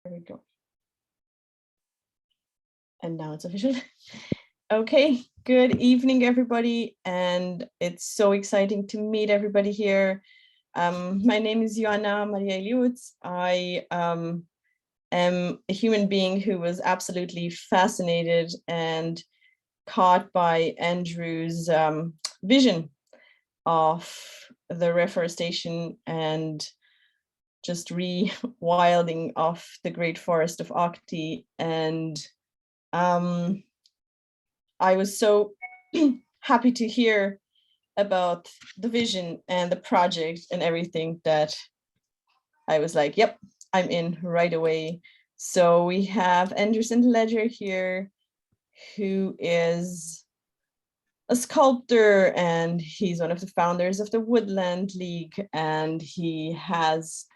There we go. And now it's official. Okay, good evening, everybody. And it's so exciting to meet everybody here. My name is Joanna Lutz. I am a human being who was absolutely fascinated and caught by Andrew's vision of the reforestation and just rewilding of the Great Forest of Aughty. And I was so happy to hear about the vision and the project and everything that I was like, yep, I'm in right away. So we have Andrew Ledger here, who is a sculptor, and he's one of the founders of the Woodland League, and he has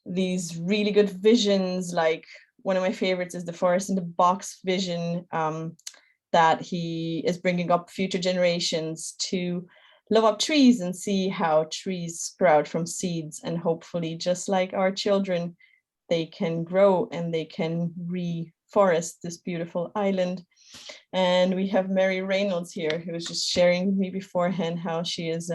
these really good visions. Like, one of my favorites is the forest in the box vision, that he is bringing up future generations to love up trees and see how trees sprout from seeds, and hopefully, just like our children, they can grow and they can reforest this beautiful island. And we have Mary Reynolds here, who was just sharing with me beforehand how she is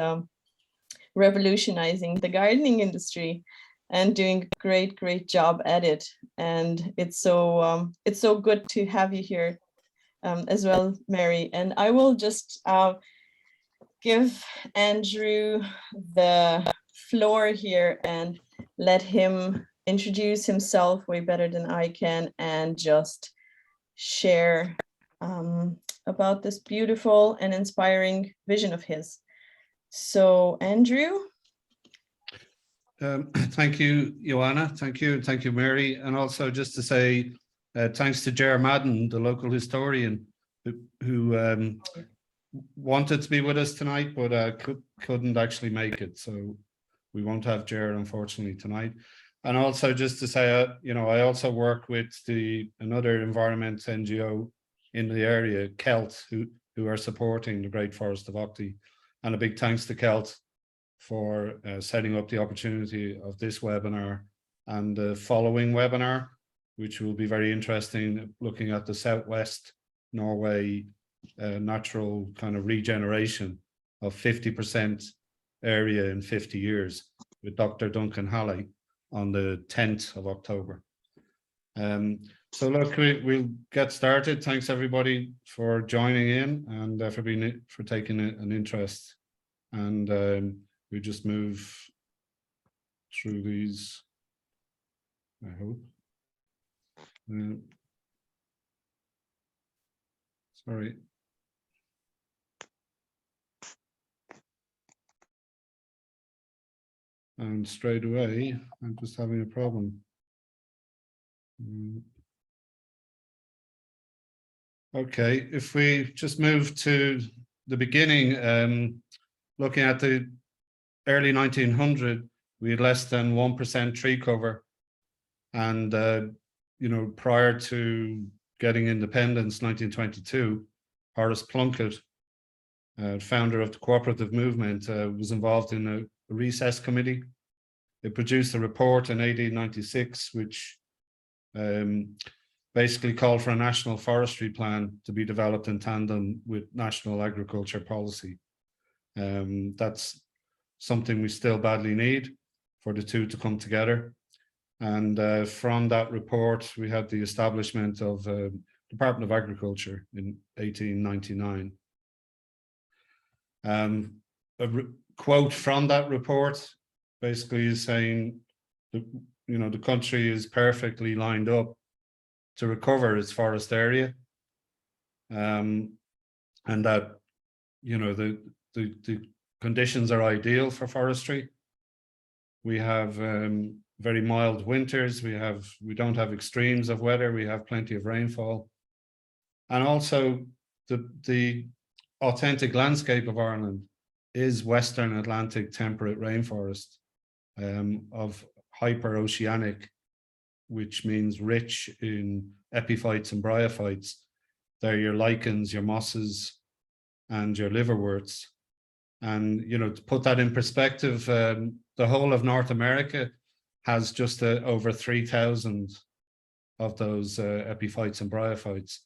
revolutionizing the gardening industry and doing a great job at it. And it's so good to have you here as well, Mary. And I will just give Andrew the floor here and let him introduce himself way better than I can, and just share about this beautiful and inspiring vision of his. So, Andrew. Thank you, Joanna. Thank you, Mary. And also just to say thanks to Ger Madden, the local historian, who wanted to be with us tonight, but couldn't actually make it. So we won't have Ger, unfortunately, tonight. And also just to say, I also work with another environment NGO in the area, CELT, who are supporting the Great Forest of Aughty. And a big thanks to CELT for setting up the opportunity of this webinar and the following webinar, which will be very interesting, looking at the Southwest Norway natural kind of regeneration of 50% area in 50 years with Dr. Duncan Halley on the 10th of October. So look, we'll get started. Thanks everybody for joining in and for taking an interest. And we just move through these, I hope. Sorry. And straight away, I'm just having a problem. Okay, if we just move to the beginning, looking at the early 1900s, we had less than 1% tree cover. And, prior to getting independence, 1922, Horace Plunkett, founder of the cooperative movement, was involved in a recess committee. It produced a report in 1896, which basically called for a national forestry plan to be developed in tandem with national agriculture policy. That's something we still badly need for the two to come together. And from that report, we had the establishment of Department of Agriculture in 1899. A quote from that report basically is saying, the country is perfectly lined up to recover its forest area, and that, the conditions are ideal for forestry. We have very mild winters. We don't have extremes of weather. We have plenty of rainfall, and also the authentic landscape of Ireland is Western Atlantic temperate rainforest of hyperoceanic, which means rich in epiphytes and bryophytes. They're your lichens, your mosses, and your liverworts. And, to put that in perspective, the whole of North America has just over 3,000 of those epiphytes and bryophytes.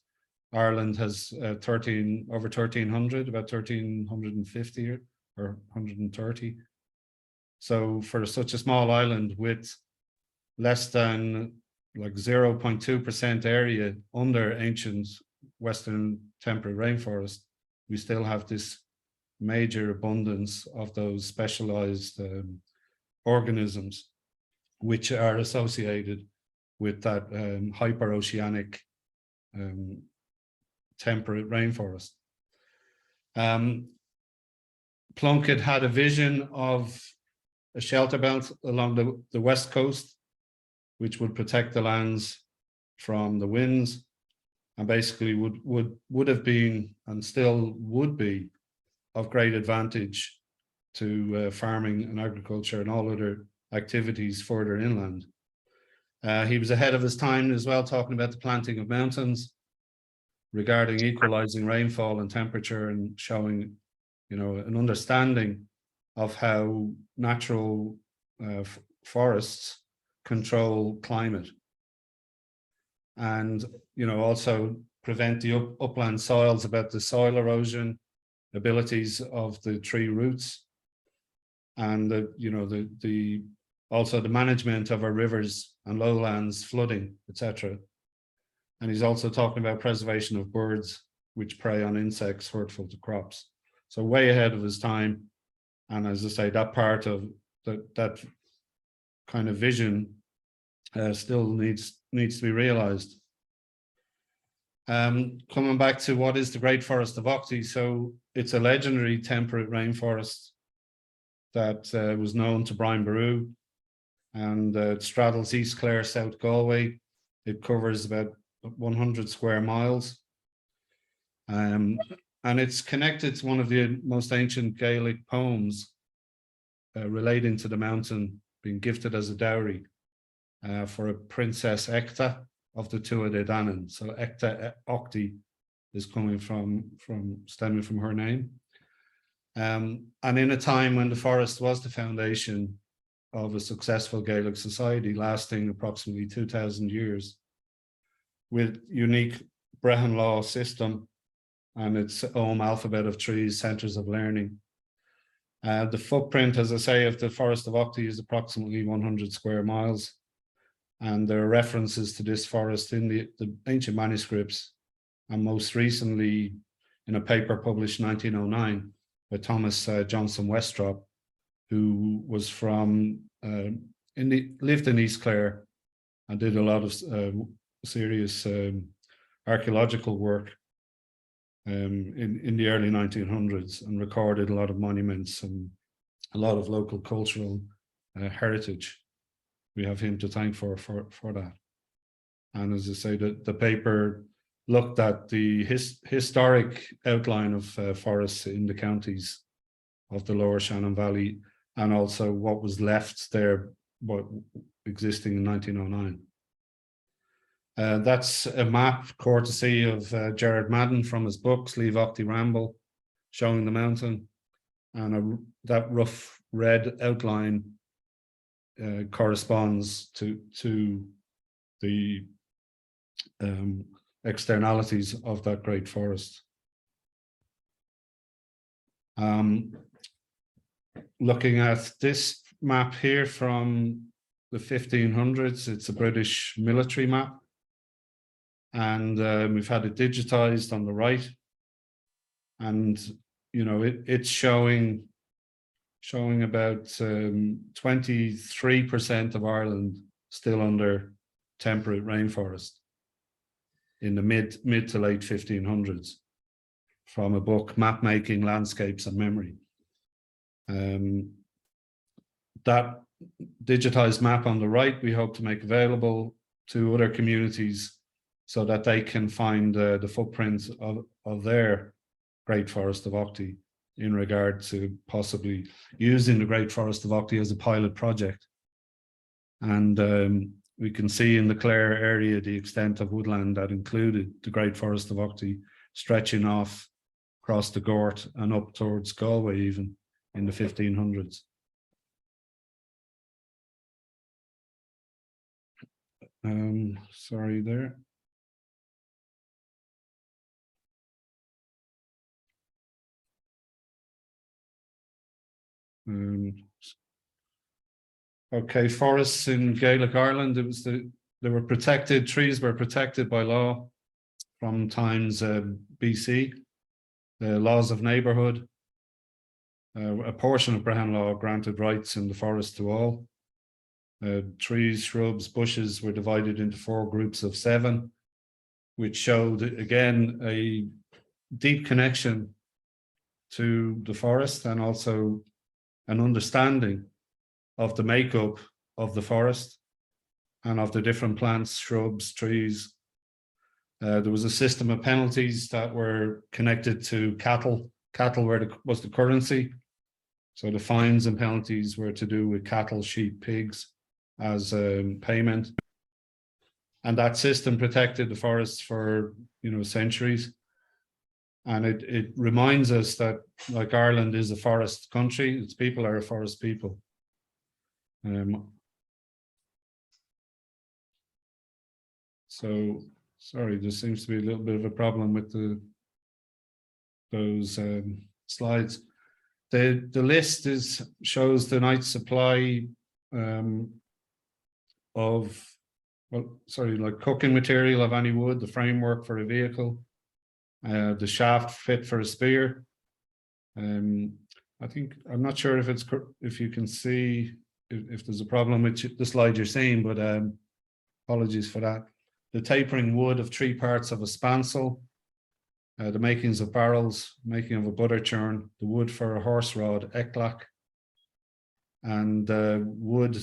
Ireland has over 1,300, about 1,350 or 130. So for such a small island with less than like 0.2% area under ancient Western temperate rainforest, we still have this major abundance of those specialized organisms which are associated with that hyperoceanic temperate rainforest. Plunkett had a vision of a shelter belt along the west coast, which would protect the lands from the winds, and basically would have been and still would be of great advantage to farming and agriculture and all other activities further inland. He was ahead of his time as well, talking about the planting of mountains, regarding equalizing rainfall and temperature, and showing, you know, an understanding of how natural forests control climate, and, you know, also prevent the upland soils, about the soil erosion abilities of the tree roots, and also the management of our rivers and lowlands, flooding, etc. And he's also talking about preservation of birds which prey on insects hurtful to crops. So way ahead of his time. And as I say, that part of that kind of vision still needs to be realized. Coming back to what is the Great Forest of Aughty, so it's a legendary temperate rainforest that was known to Brian Boru, and it straddles East Clare, South Galway. It covers about 100 square miles, and it's connected to one of the most ancient Gaelic poems relating to the mountain being gifted as a dowry for a Princess Ecta of the Tuatha Dé Danann. So Ecta Aughty is coming stemming from her name. And in a time when the forest was the foundation of a successful Gaelic society lasting approximately 2,000 years, with unique Brehon law system and its own alphabet of trees, centres of learning. The footprint, as I say, of the Forest of Aughty is approximately 100 square miles. And there are references to this forest in the ancient manuscripts, and most recently in a paper published in 1909 by Thomas Johnson Westrop, who was lived in East Clare and did a lot of serious archaeological work in the early 1900s, and recorded a lot of monuments and a lot of local cultural heritage. We have him to thank for that. And as I say, the paper looked at the historic outline of forests in the counties of the Lower Shannon Valley, and also what was left there, what existing in 1909. That's a map courtesy of Gerard Madden from his books, Leave Aughty Ramble, showing the mountain, and that rough red outline corresponds to the externalities of that great forest. Looking at this map here from the 1500s, it's a British military map, and we've had it digitized on the right, and you know it's showing about 23% of Ireland still under temperate rainforest in the mid to late 1500s, from a book, Map Making, Landscapes and Memory. That digitized map on the right, we hope to make available to other communities so that they can find the footprints of their Great Forest of Aughty, in regard to possibly using the Great Forest of Aughty as a pilot project. And we can see in the Clare area the extent of woodland that included the Great Forest of Aughty, stretching off across the Gort and up towards Galway even in the 1500s. Sorry there. Okay, forests in Gaelic Ireland, they were protected, trees were protected by law from times BC, the laws of neighbourhood. A portion of Brehon law granted rights in the forest to all. Trees, shrubs, bushes were divided into 4 groups of 7, which showed, again, a deep connection to the forest and also an understanding of the makeup of the forest and of the different plants, shrubs, trees. There was a system of penalties that were connected to cattle. Cattle was the currency. So the fines and penalties were to do with cattle, sheep, pigs as payment. And that system protected the forests for, centuries. And it reminds us that, like, Ireland is a forest country, its people are a forest people. So, sorry, there seems to be a little bit of a problem with those slides. The list shows the night supply like cooking material of any wood, the framework for a vehicle, the shaft fit for a spear. I'm not sure if you can see if there's a problem with the slide you're seeing, but apologies for that. The tapering wood of 3 parts of a spancel, the makings of barrels, making of a butter churn, the wood for a horse rod, eclock, and wood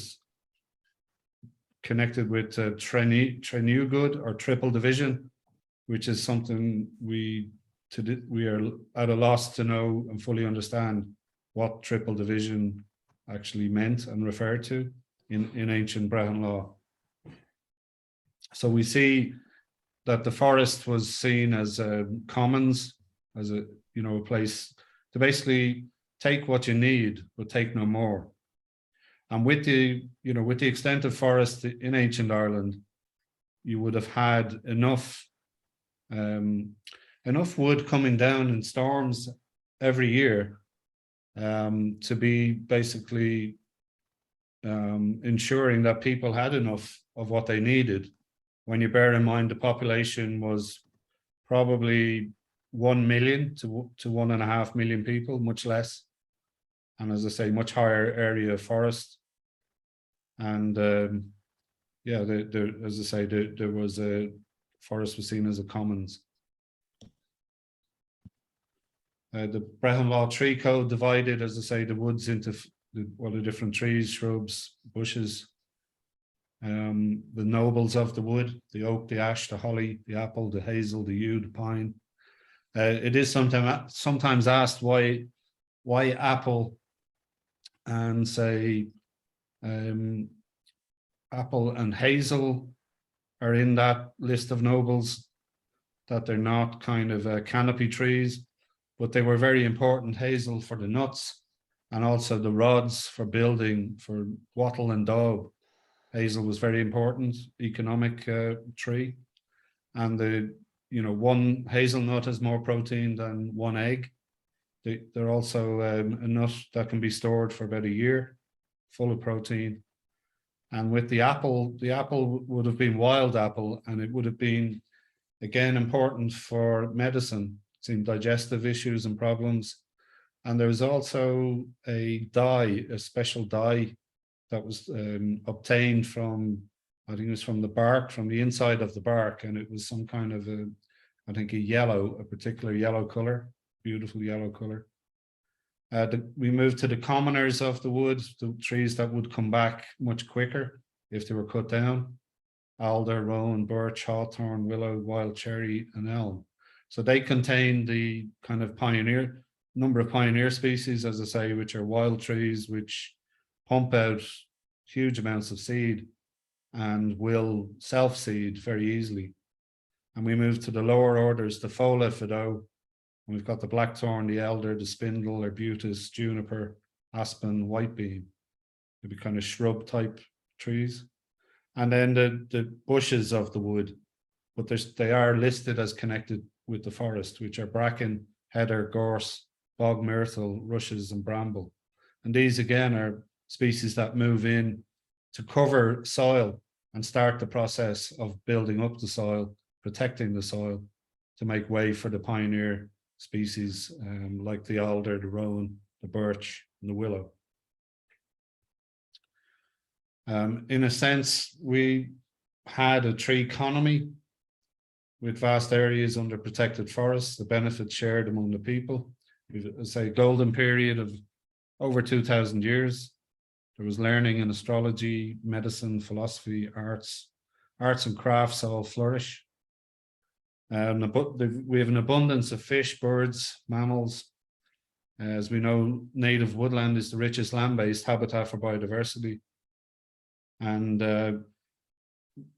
connected with trenugud or triple division, which is something we are at a loss to know and fully understand what triple division actually meant and referred to in ancient Brehon law. So we see that the forest was seen as commons, as a place to basically take what you need, but take no more. And with the extent of forest in ancient Ireland, you would have had enough wood coming down in storms every year to be basically ensuring that people had enough of what they needed. When you bear in mind the population was probably 1 million to 1.5 million people, much less. And as I say, much higher area of forest. And as I say, there was a forest was seen as a commons. The Brehon Law Tree Code divided, as I say, the woods into the different trees, shrubs, bushes. The nobles of the wood, the oak, the ash, the holly, the apple, the hazel, the yew, the pine. It is sometimes asked why apple and say apple and hazel are in that list of nobles, that they're not kind of canopy trees, but they were very important. Hazel for the nuts and also the rods for building, for wattle and daub. Hazel was very important economic tree, and one hazelnut has more protein than 1 egg. They're also a nut that can be stored for about a year, full of protein. And with the apple would have been wild apple, and it would have been, again, important for medicine, in digestive issues and problems. And there was also a dye, a special dye that was obtained from, I think it was from the bark, from the inside of the bark, and it was some kind of a particular yellow color, beautiful yellow color. We moved to the commoners of the wood, the trees that would come back much quicker if they were cut down: alder, rowan, birch, hawthorn, willow, wild cherry, and elm. So they contain the kind of number of pioneer species, as I say, which are wild trees, which pump out huge amounts of seed and will self-seed very easily. And we move to the lower orders, the Fola, Fido. We've got the blackthorn, the elder, the spindle, arbutus, juniper, aspen, whitebeam. They'd be kind of shrub type trees. and then the bushes of the wood, but they are listed as connected with the forest, which are bracken, heather, gorse, bog myrtle, rushes, and bramble. And these again are species that move in to cover soil and start the process of building up the soil, protecting the soil, to make way for the pioneer species like the alder, the rowan, the birch, and the willow. In a sense, we had a tree economy with vast areas under protected forests, the benefits shared among the people. We've a golden period of over 2,000 years. There was learning in astrology, medicine, philosophy, arts and crafts all flourish. We have an abundance of fish, birds, mammals. As we know, native woodland is the richest land-based habitat for biodiversity. And the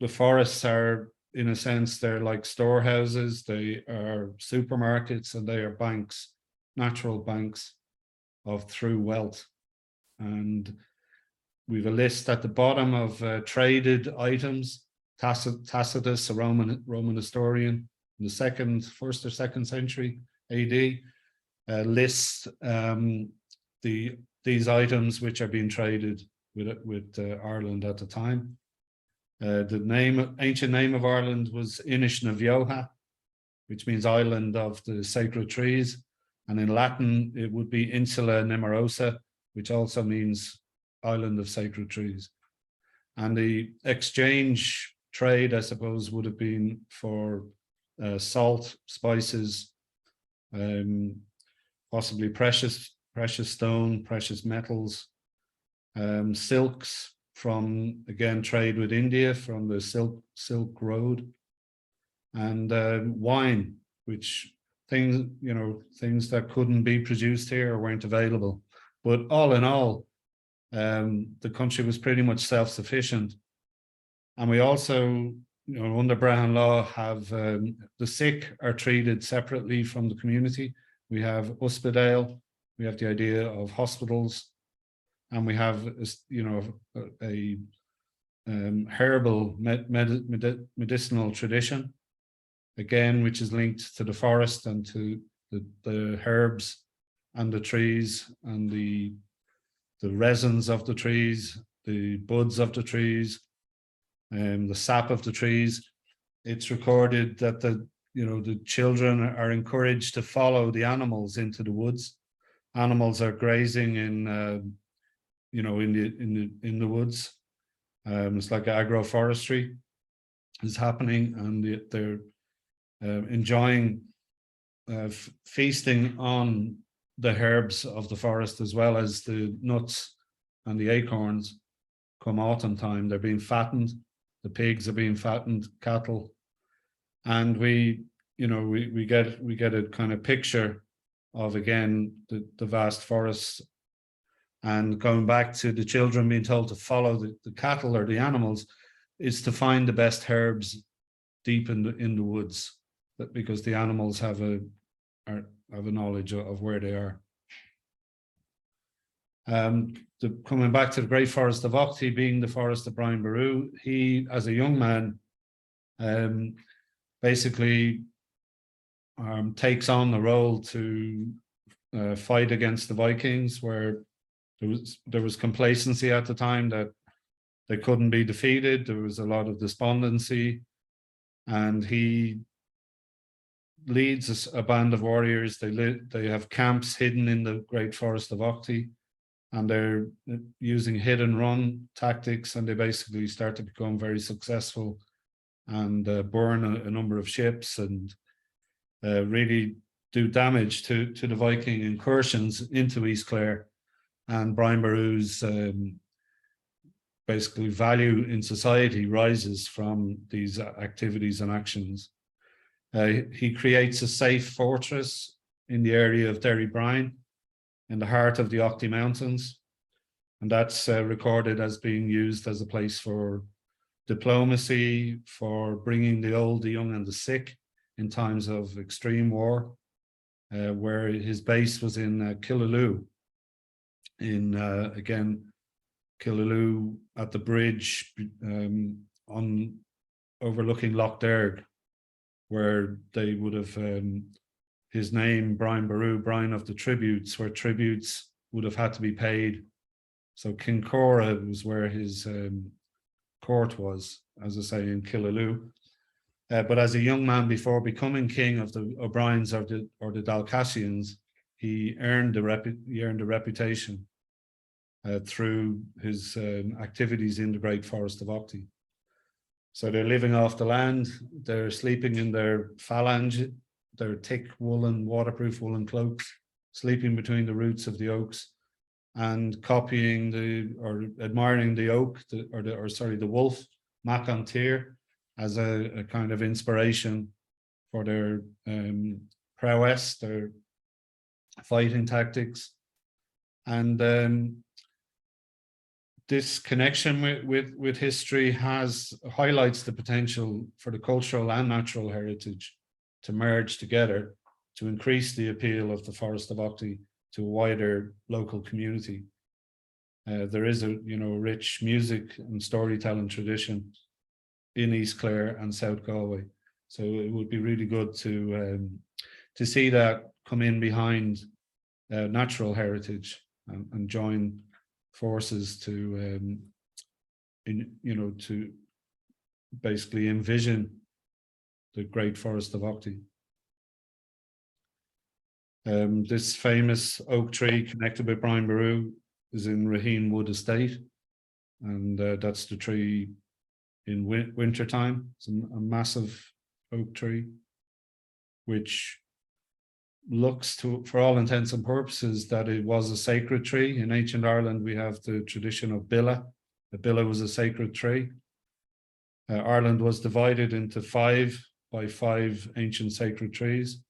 forests are, in a sense, they're like storehouses, they are supermarkets, and they are banks, natural banks of true wealth. And we've a list at the bottom of traded items. Tacitus, a Roman historian, in the first or second century AD, lists these items which are being traded with Ireland at the time. The ancient name of Ireland was Inish na Bheocha, which means island of the sacred trees. And in Latin, it would be Insula Nemorosa, which also means island of sacred trees. And the exchange trade, I suppose, would have been for salt, spices, possibly precious stone, precious metals, silks from, again, trade with India from the Silk Road, and wine, which things that couldn't be produced here or weren't available. But all in all, the country was pretty much self-sufficient. And we also, under Brehon law, have the sick are treated separately from the community. We have hospedale, we have the idea of hospitals, and we have a herbal medicinal tradition, again, which is linked to the forest and to the herbs and the trees and the resins of the trees, the buds of the trees, and the sap of the trees. It's recorded that the children are encouraged to follow the animals into the woods. Animals are grazing in the woods. It's like agroforestry is happening, and they're enjoying feasting on the herbs of the forest, as well as the nuts and the acorns. Come autumn time, they're being fattened. The pigs are being fattened, cattle, and we get a kind of picture of, again, the vast forests. And going back to the children being told to follow the cattle or the animals, is to find the best herbs deep in the woods, because the animals have a knowledge of where they are. Coming back to the Great Forest of Aughty, being the forest of Brian Boru, he, as a young man, basically takes on the role to fight against the Vikings, where there was complacency at the time that they couldn't be defeated. There was a lot of despondency, and he leads a band of warriors. They have camps hidden in the Great Forest of Aughty, and they're using hit and run tactics, and they basically start to become very successful and burn a number of ships and really do damage to the Viking incursions into East Clare. And Brian Boru's basically value in society rises from these activities and actions. He creates a safe fortress in the area of Derrybrine, in the heart of the Aughty Mountains, and that's recorded as being used as a place for diplomacy, for bringing the old, the young, and the sick in times of extreme war, where his base was in Killaloe, again, Killaloe at the bridge on overlooking Lough Derg, where they would have his name, Brian Boru, Brian of the Tributes, where tributes would have had to be paid. So Kincora was where his court was, as I say, in Killaloe. But as a young man, before becoming king of the O'Briens or the Dalcassians, he earned a reputation through his activities in the Great Forest of Aughty. So they're living off the land. They're sleeping in their phalange, their thick woolen, waterproof woolen cloaks, sleeping between the roots of the oaks, and copying or admiring the oak, the wolf, Mac an Tír, as a kind of inspiration for their prowess, their fighting tactics. And this connection with history highlights the potential for the cultural and natural heritage to merge together to increase the appeal of the Forest of Aughty to a wider local community. There is a rich music and storytelling tradition in East Clare and South Galway, so it would be really good to see that come in behind natural heritage and join forces to to basically envision the Great Forest of Aughty. This famous oak tree connected with Brian Boru is in Raheen Wood Estate, and that's the tree in winter time. It's a massive oak tree, which looks to, for all intents and purposes, that it was a sacred tree. In ancient Ireland, we have the tradition of Billa. The Billa was a sacred tree. Ireland was divided into 5 by 5 ancient sacred trees.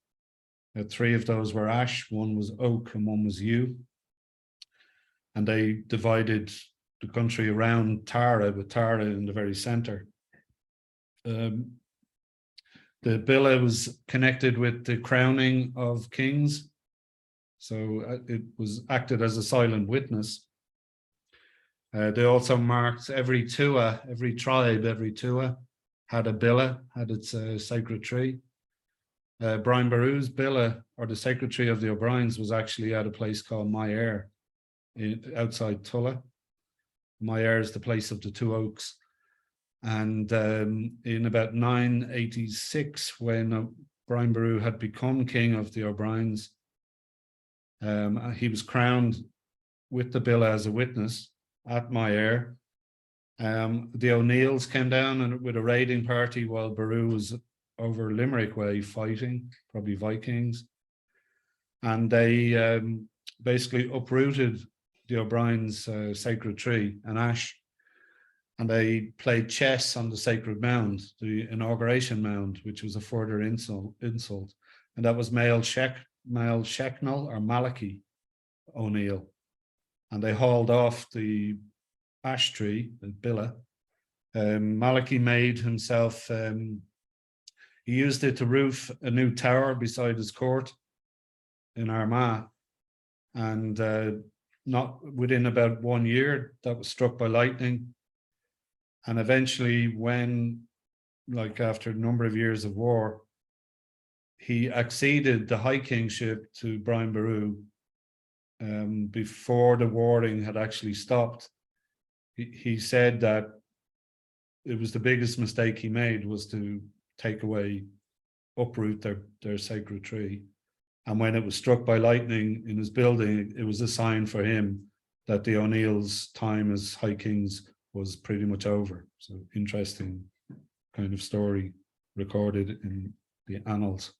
3 of those were ash, 1 was oak, and 1 was yew. And they divided the country around Tara, with Tara in the very centre. The Billa was connected with the crowning of kings, so it was acted as a silent witness. They also marked every Tua, every tribe, every Tua had a Billa, had its sacred tree. Brian Boru's Billa, or the sacred tree of the O'Briens, was actually at a place called Mayer, outside Tulla. Mayer is the place of the 2 oaks. And in about 986, when Brian Boru had become king of the O'Briens, he was crowned with the Billa as a witness at Mayer. The O'Neills came down with a raiding party while Boru was over Limerick way fighting, probably Vikings. And they basically uprooted the O'Brien's sacred tree, an ash. And they played chess on the sacred mound, the inauguration mound, which was a further insult. And that was Mael Shecknell or Malachi O'Neill. And they hauled off the ash tree, the Billa. Malachi made himself, he used it to roof a new tower beside his court in Armagh. And not within about 1 year, that was struck by lightning. And eventually, when, like after a number of years of war, he acceded the high kingship to Brian Boru before the warring had actually stopped. He said that it was the biggest mistake he made was to uproot their sacred tree. And when it was struck by lightning in his building, it was a sign for him that the O'Neills' time as high kings was pretty much over. So interesting kind of story recorded in the annals.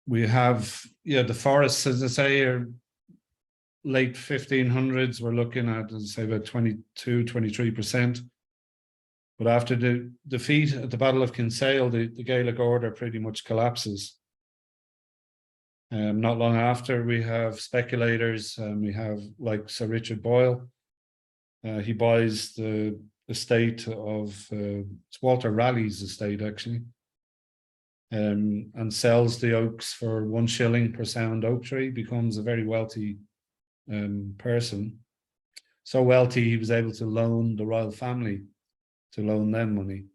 We have, the forests, as I say, are late 1500s. We're looking at, as I say, about 22-23%. But after the defeat at the Battle of Kinsale, the Gaelic order pretty much collapses. Not long after, we have speculators, we have like Sir Richard Boyle. He buys the estate of, it's Walter Raleigh's estate actually, and sells the oaks for 1 shilling per sound oak tree, becomes a very wealthy person, so wealthy he was able to loan the royal family, to loan them money.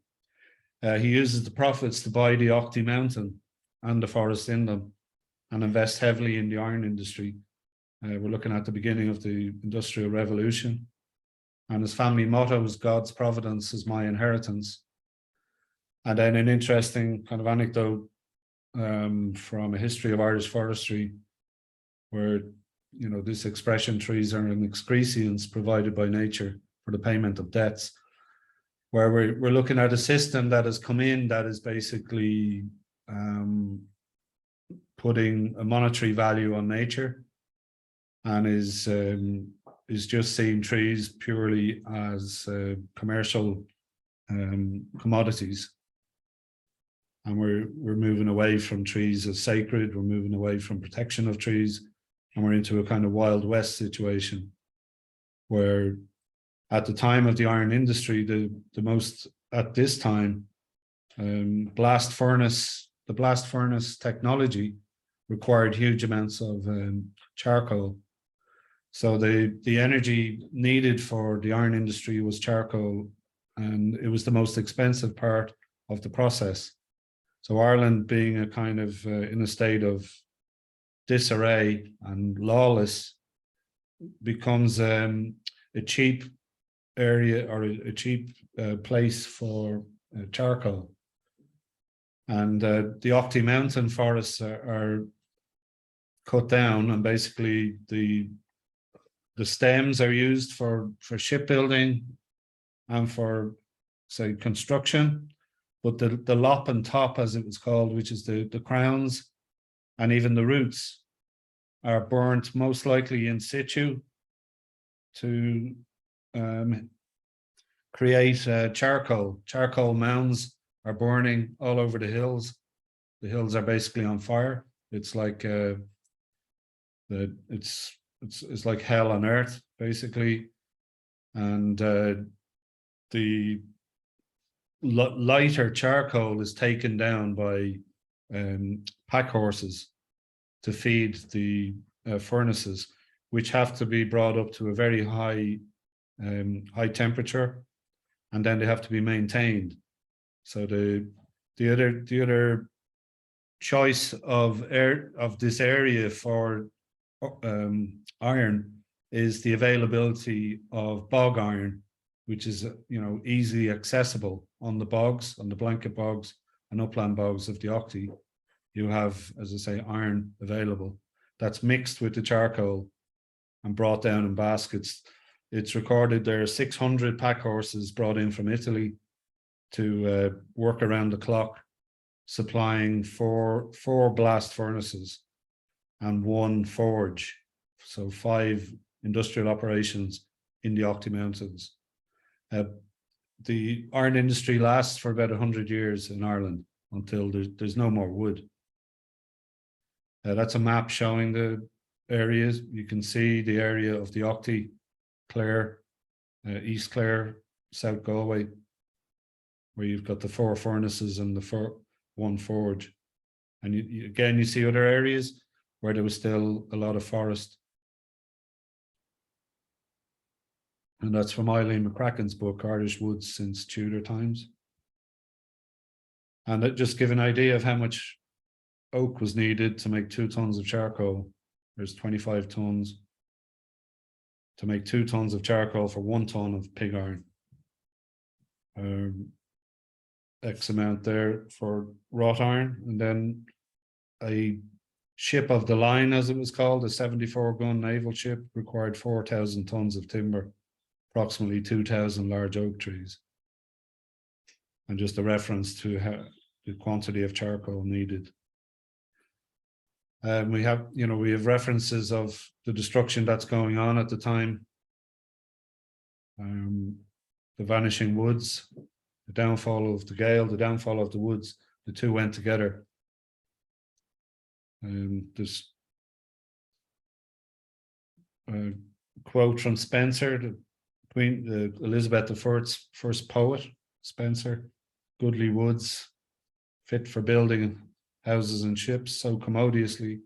He uses the profits to buy the Aughty mountain and the forest in them, and invest heavily in the iron industry. We're looking at the beginning of the Industrial Revolution, and his family motto is "God's providence is my inheritance." And then an interesting kind of anecdote from a history of Irish forestry, where this expression, trees are an excrescence provided by nature for the payment of debts, where we're looking at a system that has come in that is basically putting a monetary value on nature, and is just seeing trees purely as commercial commodities. And we're moving away from trees as sacred. We're moving away from protection of trees, and we're into a kind of Wild West situation, where at the time of the iron industry, the most at this time, the blast furnace technology required huge amounts of charcoal. So the energy needed for the iron industry was charcoal, and it was the most expensive part of the process. So Ireland, being a kind of in a state of disarray and lawless, becomes a cheap area, or a cheap place for charcoal. And the Aughty mountain forests are cut down, and basically the stems are used for shipbuilding and for, say, construction. But the lop and top, as it was called, which is the crowns and even the roots, are burnt most likely in situ to create charcoal. Charcoal mounds are burning all over the hills. The hills are basically on fire. It's like it's like hell on earth, basically. And the lighter charcoal is taken down by pack horses to feed the furnaces, which have to be brought up to a very high temperature, and then they have to be maintained. So the other choice of this area for iron is the availability of bog iron, which is easily accessible on the bogs, on the blanket bogs and upland bogs of the Aughty. You have, as I say, iron available that's mixed with the charcoal and brought down in baskets. It's recorded there are 600 pack horses brought in from Italy to work around the clock, supplying four blast furnaces and one forge. So 5 industrial operations in the Aughty Mountains. The iron industry lasts for about 100 years in Ireland until there's no more wood. That's a map showing the areas. You can see the area of the Aughty, Clare, East Clare, South Galway, where you've got the 4 furnaces and the 1 forge. And again, you see other areas where there was still a lot of forest. And that's from Eileen McCracken's book, Irish Woods Since Tudor Times. And that just give an idea of how much oak was needed to make 2 tons of charcoal. There's 25 tons to make 2 tons of charcoal for 1 ton of pig iron. X amount there for wrought iron, and then a ship of the line, as it was called, a 74-gun naval ship, required 4,000 tons of timber, approximately 2,000 large oak trees. And just a reference to the quantity of charcoal needed. We have references of the destruction that's going on at the time. The vanishing woods, the downfall of the Gale, the downfall of the woods, the two went together. There's a quote from Spenser, the Queen Elizabeth I's first poet, Spenser: "Goodly woods, fit for building houses and ships so commodiously,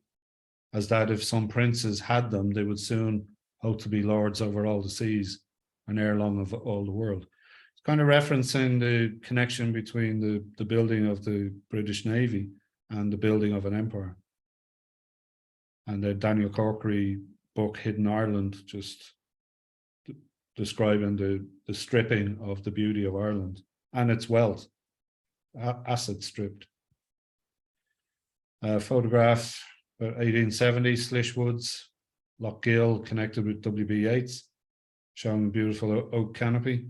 as that if some princes had them, they would soon hope to be lords over all the seas and ere long of all the world. It's kind of referencing the connection between the building of the British Navy and the building of an empire. And the Daniel Corkery book, Hidden Ireland, just describing the stripping of the beauty of Ireland and its wealth, acid stripped. Photograph, 1870, Slish Woods, Loch Gill, connected with W.B. Yeats, showing a beautiful oak canopy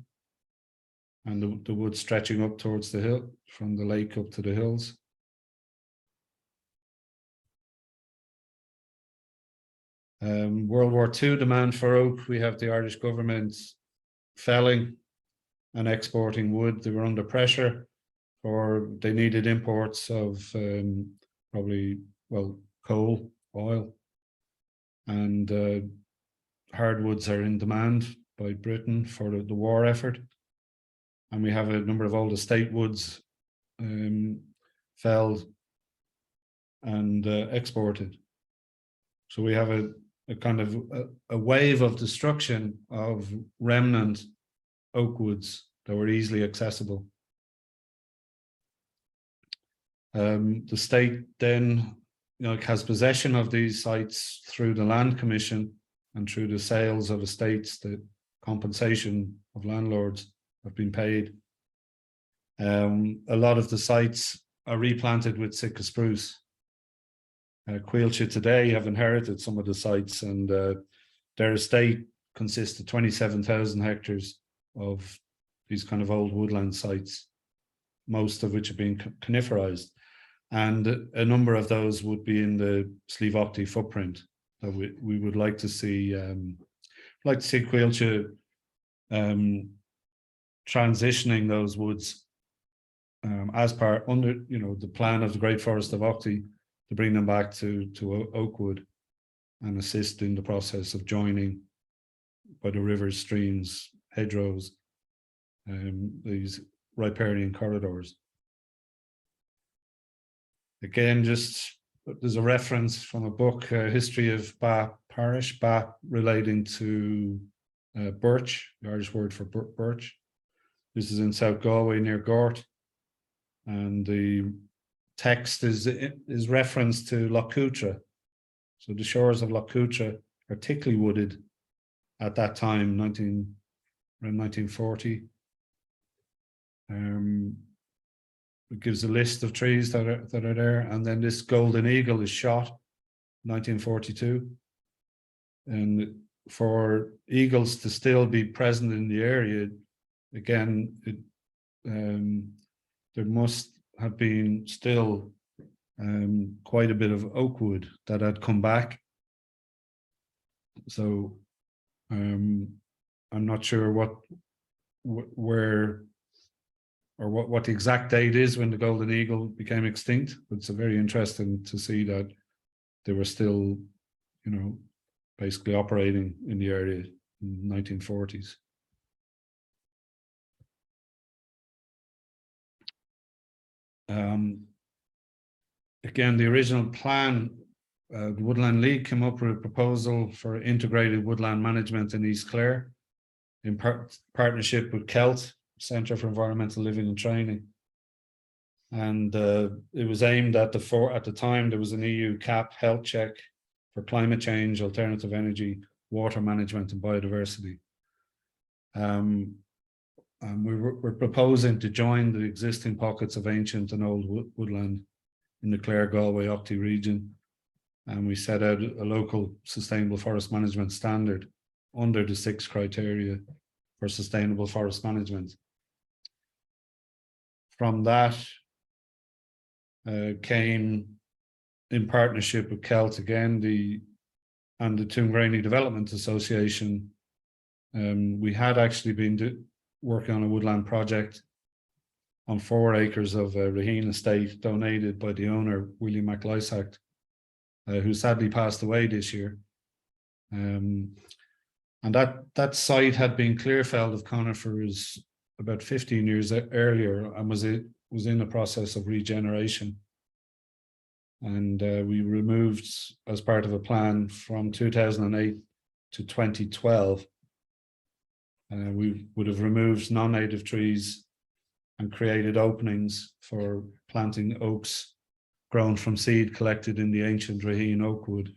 and the wood stretching up towards the hill, from the lake up to the hills. World War II demand for oak. We have the Irish government felling and exporting wood. They were under pressure, or they needed imports of probably, well, coal, oil, and hardwoods are in demand by Britain for the war effort. And we have a number of old estate woods felled and exported. So we have a kind of a wave of destruction of remnant oak woods that were easily accessible. The state then, has possession of these sites through the Land Commission and through the sales of estates. The compensation of landlords have been paid. A lot of the sites are replanted with Sitka spruce. Caoilte today have inherited some of the sites, and their estate consists of 27,000 hectares of these kind of old woodland sites, most of which have been coniferized. And a number of those would be in the Slieve Aughty footprint that we would like to see. Caoilte transitioning those woods as part under the plan of the Great Forest of Aughty, to bring them back to oak wood and assist in the process of joining by the rivers, streams, hedgerows, these riparian corridors. Again, there's a reference from a book, History of Ba Parish, Ba relating to birch, the Irish word for birch. This is in South Galway near Gort, and the text is reference to Loch Cutra. So the shores of Loch Cutra are thickly wooded at that time, around 1940. It gives a list of trees that are there, and then this golden eagle is shot 1942. And for eagles to still be present in the area, again, there must have been still quite a bit of oak wood that had come back. So I'm not sure what the exact date is when the golden eagle became extinct, but it's very interesting to see that they were still, basically operating in the area in the 1940s. Again, the original plan, the Woodland League came up with a proposal for integrated woodland management in East Clare in partnership with CELT, Centre for Environmental Living and Training. And it was aimed at the time there was an EU CAP health check for climate change, alternative energy, water management and biodiversity. And we're proposing to join the existing pockets of ancient and old woodland in the Clare, Galway, Aughty region. And we set out a local sustainable forest management standard under the 6 criteria for sustainable forest management. From that came, in partnership with CELT again, and the Toongraney Development Association, we had actually been working on a woodland project on 4 acres of Raheen estate donated by the owner, William MacLysaght, who sadly passed away this year. And that site had been clear-felled of conifers about 15 years earlier and was in the process of regeneration. And we removed, as part of a plan from 2008, to 2012. We would have removed non-native trees and created openings for planting oaks grown from seed collected in the ancient Raheen oak wood,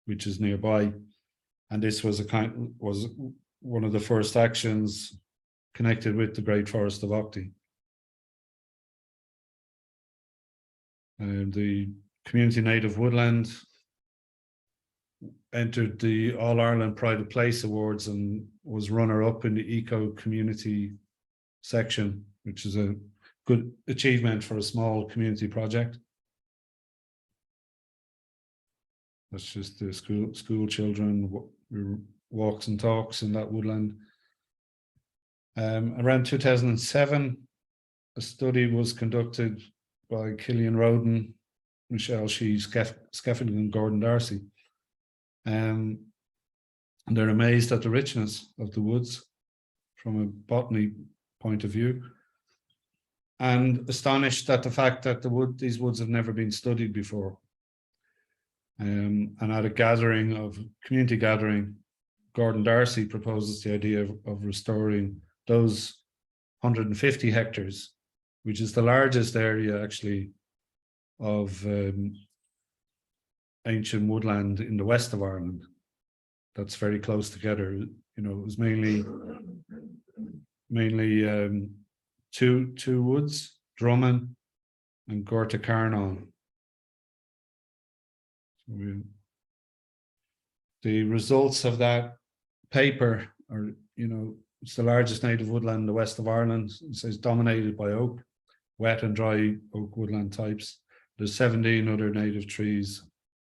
which is nearby. And this was one of the first actions connected with the Great Forest of Aughty. The Community Native Woodland entered the All Ireland Pride of Place Awards and was runner-up in the Eco Community section, which is a good achievement for a small community project. That's just the school children walks and talks in that woodland. Around 2007, a study was conducted by Killian Roden, Michelle Shee, Skeffington and Gordon Darcy. And they're amazed at the richness of the woods from a botany point of view, and astonished at the fact that these woods have never been studied before. And at a community gathering, Gordon Darcy proposes the idea of restoring those 150 hectares, which is the largest area actually of ancient woodland in the west of Ireland. That's very close together. You know, it was mainly two woods, Drummond and Gorta Carnon. The results of that paper are, you know, it's the largest native woodland in the west of Ireland. It says dominated by oak, wet and dry oak woodland types. There's 17 other native trees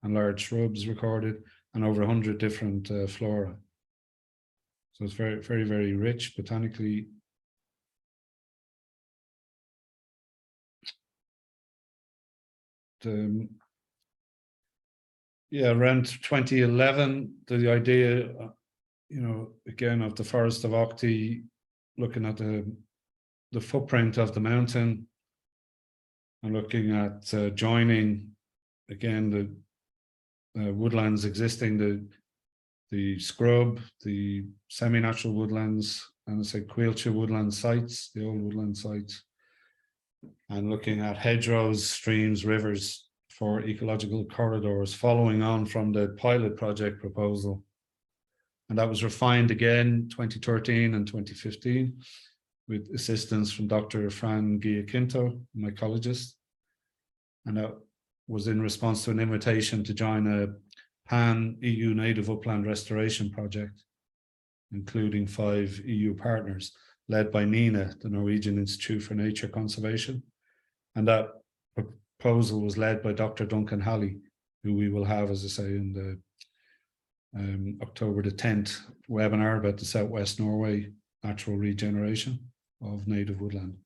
and large shrubs recorded, and over 100 different flora. So it's very, very, very rich botanically. Around 2011, the idea, you know, again, of the Forest of Aughty, looking at the footprint of the mountain and looking at joining, again, the woodlands existing, the scrub, the semi-natural woodlands, and say Quilcha woodland sites, the old woodland sites, and looking at hedgerows, streams, rivers for ecological corridors, following on from the pilot project proposal. And that was refined again 2013 and 2015 with assistance from Dr. Fran Giacinto, an ecologist. And that was in response to an invitation to join a pan-EU native upland restoration project, including 5 EU partners, led by NINA, the Norwegian Institute for Nature Conservation. And that proposal was led by Dr. Duncan Halley, who we will have, as I say, in the October the 10th webinar about the Southwest Norway natural regeneration of native woodland.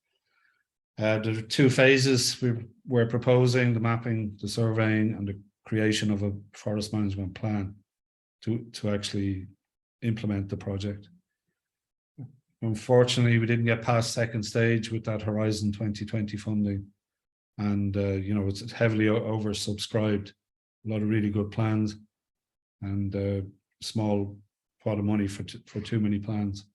There are 2 phases we're proposing: the mapping, the surveying, and the creation of a forest management plan to actually implement the project. Unfortunately, we didn't get past second stage with that Horizon 2020 funding. And, you know, it's heavily oversubscribed, a lot of really good plans, and small pot of money for too many plans.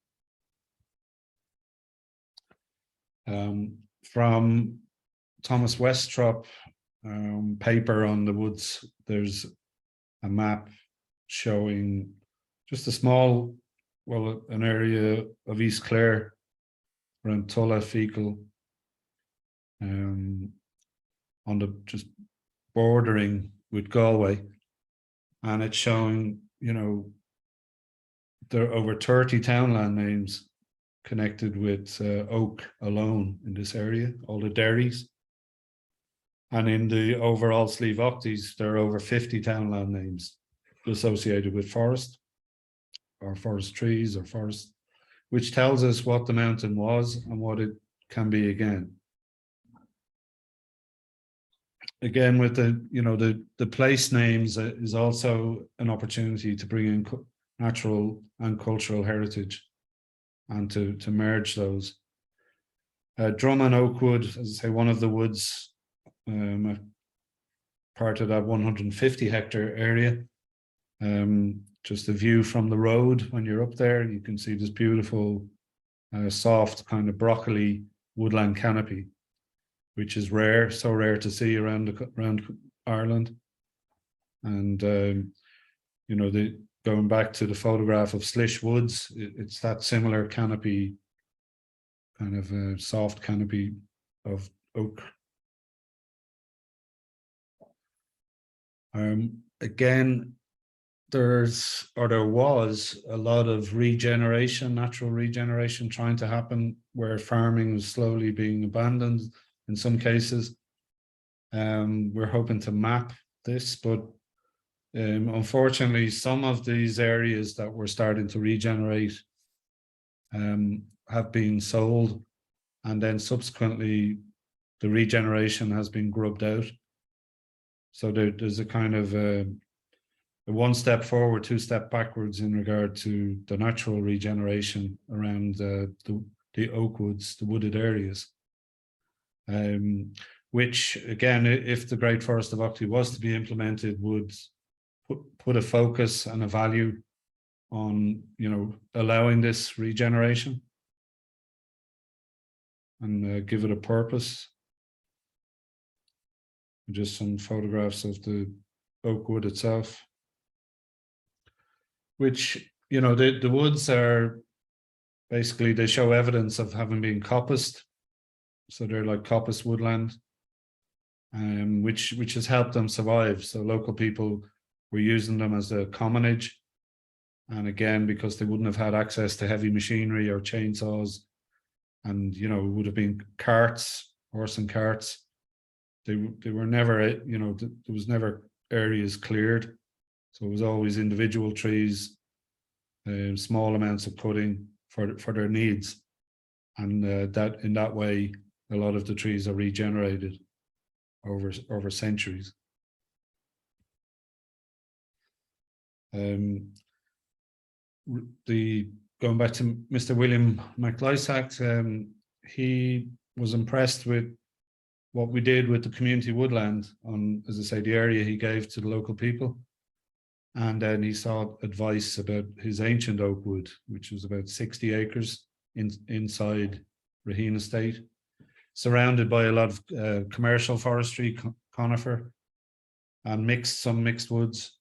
From Thomas Westrop paper on the woods, there's a map showing just a small, well, an area of East Clare around Tulla, Fecal, on the just bordering with Galway, and it's showing, you know, there are over 30 townland names connected with oak alone in this area, all the dairies. And in the overall Slieve Aughties, there are over 50 townland names associated with forest, or forest trees, or forest, which tells us what the mountain was and what it can be again. Again, with the, you know, the place names is also an opportunity to bring in natural and cultural heritage and to merge those. Drummond Oakwood, as I say, one of the woods, part of that 150 hectare area. just a view from the road. When you're up there, you can see this beautiful, soft kind of broccoli woodland canopy, which is rare, so rare to see around Ireland. And you know, going back to the photograph of Slish Woods, it's that similar canopy, kind of a soft canopy of oak. Again, there was a lot of regeneration, natural regeneration trying to happen, where farming was slowly being abandoned in some cases. We're hoping to map this, but unfortunately, some of these areas that were starting to regenerate have been sold, and then subsequently the regeneration has been grubbed out. So there's a kind of a one step forward, two step backwards in regard to the natural regeneration around the oak woods, the wooded areas. Which again, if the Great Forest of Aughty was to be implemented, would put a focus and a value on, you know, allowing this regeneration and give it a purpose. Just some photographs of the oak wood itself, which, you know, the woods are basically, they show evidence of having been coppiced. So they're like coppice woodland, which has helped them survive. So local people were using them as a commonage. And again, because they wouldn't have had access to heavy machinery or chainsaws, and, you know, it would have been carts, horse and carts. They were never, you know, there was never areas cleared. So it was always individual trees, small amounts of cutting for their needs. And that in that way, a lot of the trees are regenerated over centuries. Going back to Mr. William McLysack, he was impressed with what we did with the community woodland on, as I say, the area he gave to the local people. And then he sought advice about his ancient oak wood, which was about 60 acres inside Raheen Estate, surrounded by a lot of commercial forestry, conifer, and some mixed woods.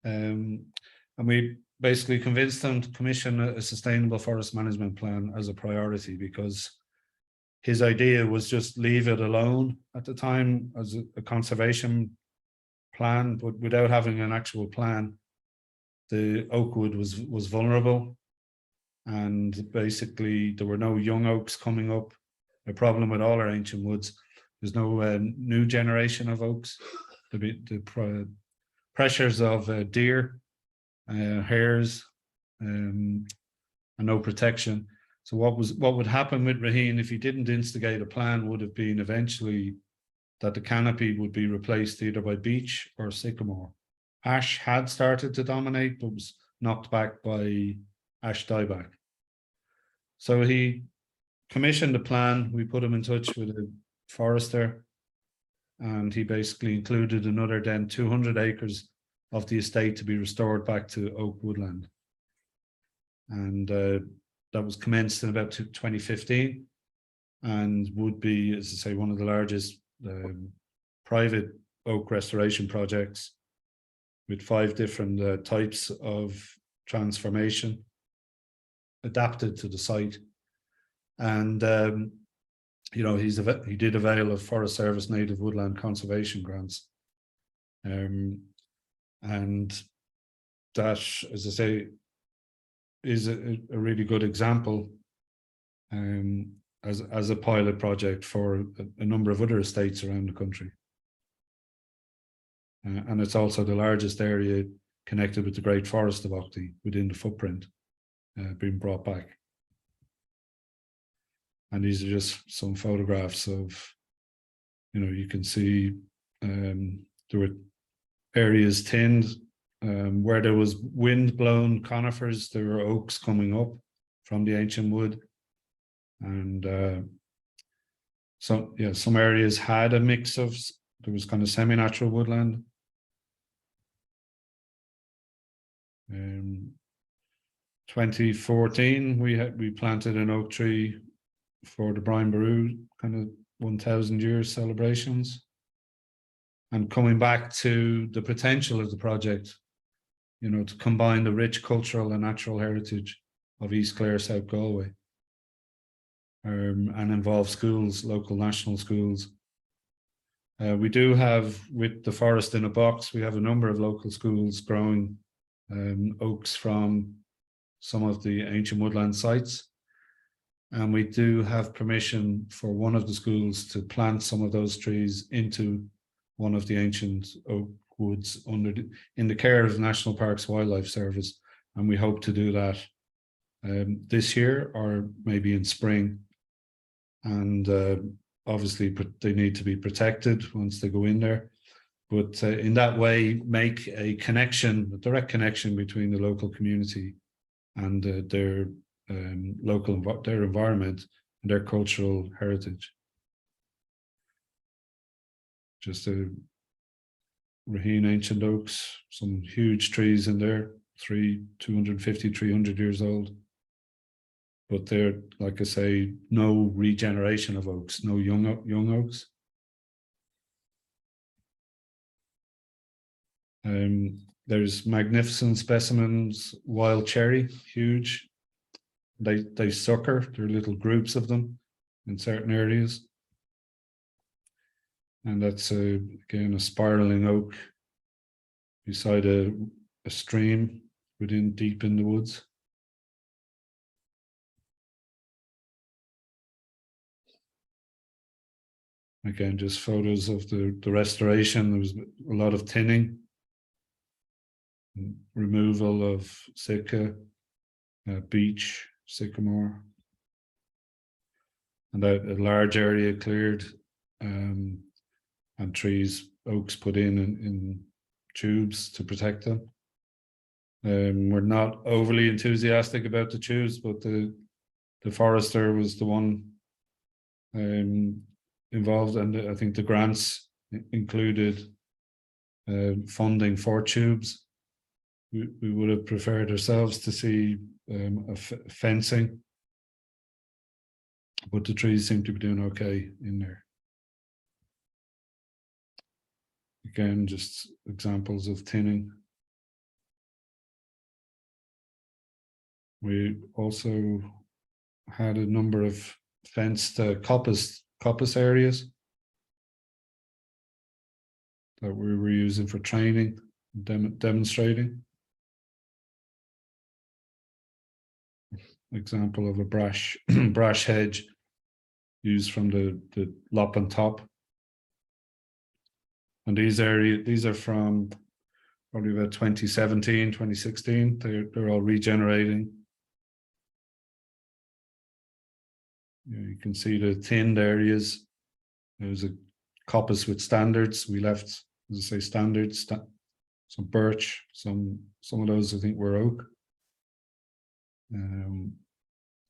And we basically convinced them to commission a sustainable forest management plan as a priority, because his idea was just leave it alone at the time as a conservation plan, but without having an actual plan. The oak wood was vulnerable, and basically there were no young oaks coming up. A problem with all our ancient woods, there's no new generation of oaks. The pressures of deer, hares, and no protection. So what would happen with Raheen if he didn't instigate a plan would have been eventually that the canopy would be replaced either by beech or sycamore. Ash had started to dominate, but was knocked back by ash dieback. So he commissioned a plan. We put him in touch with a forester, and he basically included another 200 acres of the estate to be restored back to oak woodland. And that was commenced in about 2015, and would be, as I say, one of the largest private oak restoration projects, with 5 different types of transformation adapted to the site. And you know, he did avail of Forest Service native woodland conservation grants, and that, as I say, is a really good example as a pilot project for a number of other estates around the country. And it's also the largest area connected with the Great Forest of Aughty within the footprint being brought back. And these are just some photographs of, you know, you can see there were areas thinned where there was wind-blown conifers. There were oaks coming up from the ancient wood. And some areas had a mix of, there was kind of semi-natural woodland. 2014, we planted an oak tree for the Brian Boru kind of 1,000 years celebrations. And coming back to the potential of the project, you know, to combine the rich cultural and natural heritage of East Clare, South Galway, and involve schools, local national schools. We do have, with the Forest in a Box, we have a number of local schools growing oaks from some of the ancient woodland sites. And we do have permission for one of the schools to plant some of those trees into one of the ancient oak woods in the care of the National Parks Wildlife Service. And we hope to do that this year or maybe in spring. And obviously they need to be protected once they go in there. But in that way, make a connection, a direct connection between the local community and their environment and their cultural heritage. Just a Raheen ancient oaks, some huge trees in there, 250, 300 years old. But they're, like I say, no regeneration of oaks, no young oaks. There's magnificent specimens, wild cherry, huge. They sucker, there are little groups of them in certain areas. And that's again a spiraling oak beside a stream deep in the woods. Again, just photos of the restoration. There was a lot of thinning, removal of Sitka, beech, sycamore, and a large area cleared, and trees, oaks put in tubes to protect them. We're not overly enthusiastic about the tubes, but the forester was the one involved, and I think the grants included funding for tubes. We would have preferred ourselves to see fencing, but the trees seem to be doing okay in there. Again, just examples of thinning. We also had a number of fenced coppice areas that we were using for training, demonstrating. Example of a brash hedge used from the lop and top. And these are from probably about 2017, 2016. They're all regenerating. You can see the thinned areas. There's a coppice with standards. We left, as I say, standards, some birch, some of those I think were oak.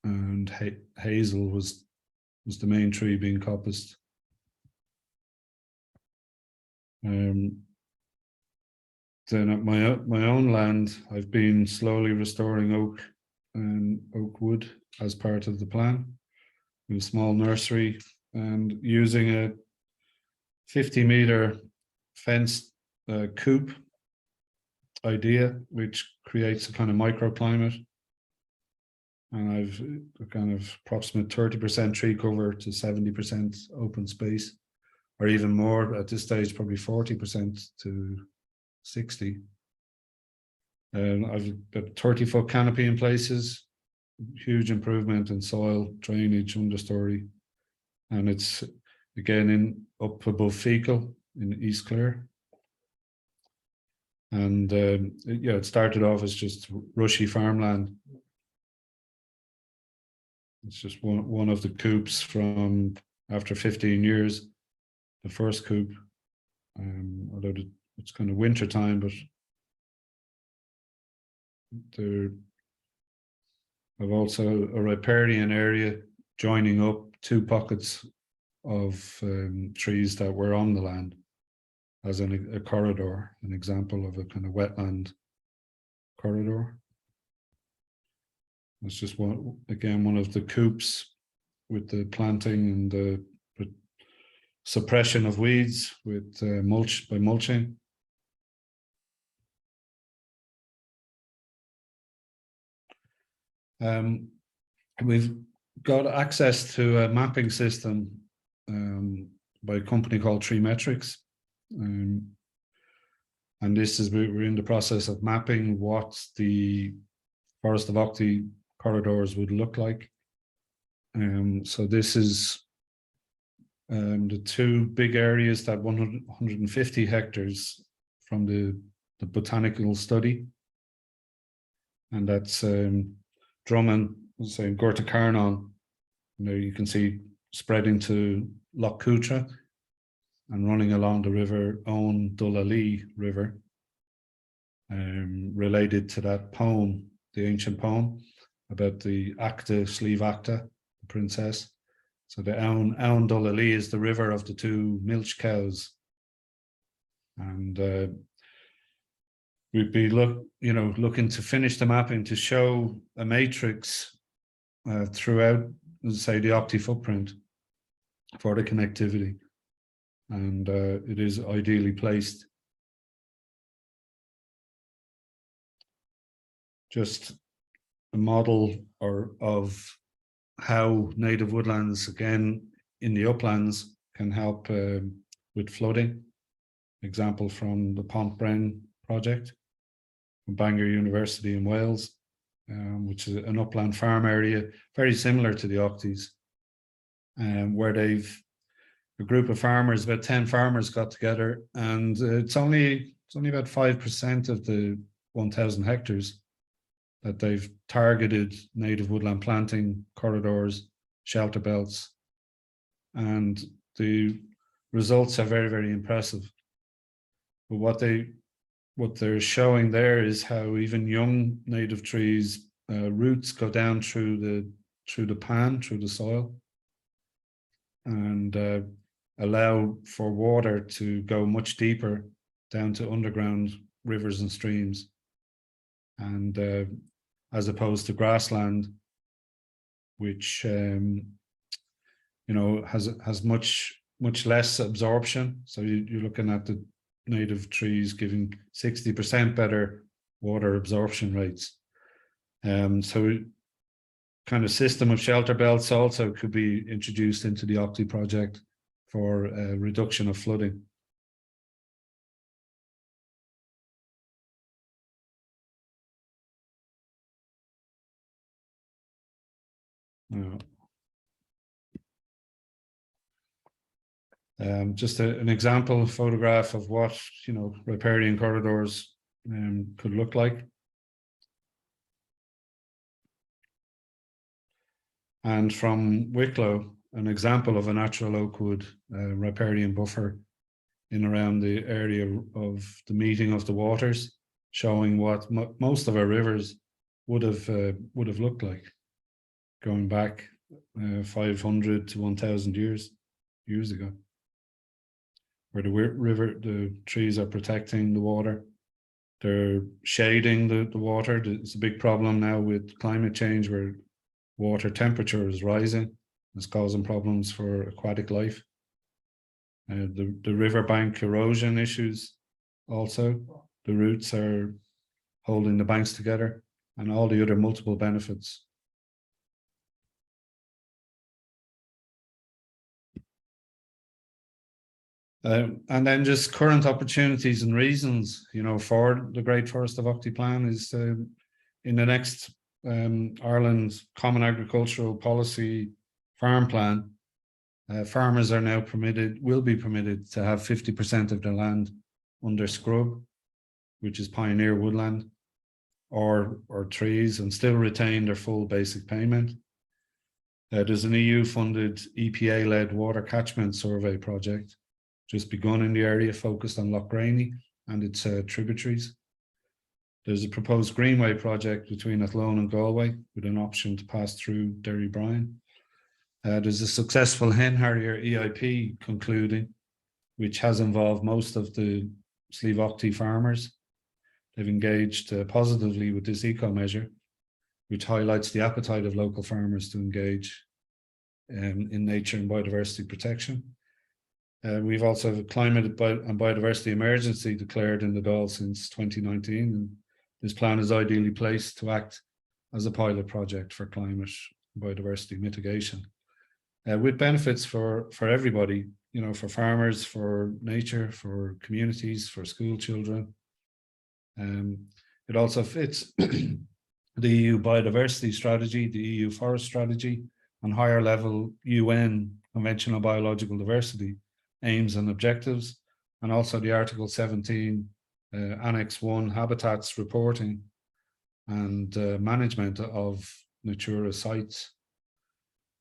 And hazel was the main tree being coppiced. Then at my own land, I've been slowly restoring oak and oak wood as part of the plan. In a small nursery and using a 50-meter fenced coop idea, which creates a kind of microclimate. And I've a kind of approximate 30% tree cover to 70% open space, or even more at this stage, probably 40% to 60. And I've got 30-foot canopy in places, huge improvement in soil, drainage, understory. And it's again up above Fecal in East Clare. And it started off as just rushy farmland. It's just one of the coops from after 15 years, the first coop. Although it's kind of winter time, but I've also a riparian area joining up two pockets of trees that were on the land as a corridor, an example of a kind of wetland corridor. It's just one of the coops with the planting and the suppression of weeds with mulching. We've got access to a mapping system by a company called Tree Metrics. And this is, we're in the process of mapping what the Forest of Aughty corridors would look like. So this is the two big areas, that 150 hectares from the botanical study. And that's Drummond, say Gorta Carnon. There you can see spreading to Loch Cutra and running along the river Owen Dullalee River, related to that poem, the ancient poem about the Acta, Slieve Acta, the princess. So the Owen Dullalee is the river of the two milch cows. And we'd be looking to finish the mapping to show a matrix throughout, say, the Aughty footprint for the connectivity. And it is ideally placed. Just a model of how native woodlands, again, in the uplands, can help with flooding. Example from the Pontbryn project from Bangor University in Wales, which is an upland farm area, very similar to the Aughties, where a group of farmers, about 10 farmers got together, and it's only about 5% of the 1,000 hectares that they've targeted native woodland planting corridors, shelter belts, and the results are very, very impressive. But what they're showing there is how even young native trees roots go down through the pan, through the soil, and allow for water to go much deeper down to underground rivers and streams. And as opposed to grassland, which has much less absorption. So you're looking at the native trees giving 60% better water absorption rates. So kind of system of shelter belts also could be introduced into the Aughty project for reduction of flooding. Just an example photograph of what riparian corridors could look like. And from Wicklow, an example of a natural oakwood riparian buffer in around the area of the meeting of the waters, showing what most of our rivers would have looked like, going back 500 to 1,000 years ago, where the trees are protecting the water, they're shading the water. It's a big problem now with climate change, where water temperature is rising. It's causing problems for aquatic life. The riverbank erosion issues also. The roots are holding the banks together, and all the other multiple benefits. And then just current opportunities and reasons, for the Great Forest of Aughty plan is in the next Ireland's Common Agricultural Policy Farm Plan. Farmers are now will be permitted to have 50% of their land under scrub, which is pioneer woodland, or trees, and still retain their full basic payment. There's an EU-funded, EPA-led water catchment survey project just begun in the area, focused on Loch Graney and its tributaries. There's a proposed Greenway project between Athlone and Galway with an option to pass through Derrybrien. There's a successful hen harrier EIP concluding, which has involved most of the Slieve Aughty farmers. they've engaged positively with this eco measure, which highlights the appetite of local farmers to engage in nature and biodiversity protection. We've also have a climate and biodiversity emergency declared in the Dáil since 2019, and this plan is ideally placed to act as a pilot project for climate and biodiversity mitigation, with benefits for everybody, you know, for farmers, for nature, for communities, for school children. It also fits the EU biodiversity strategy, the EU forest strategy, and higher level UN conventional biological diversity aims and objectives, and also the Article 17 Annex 1 habitats reporting and management of Natura sites.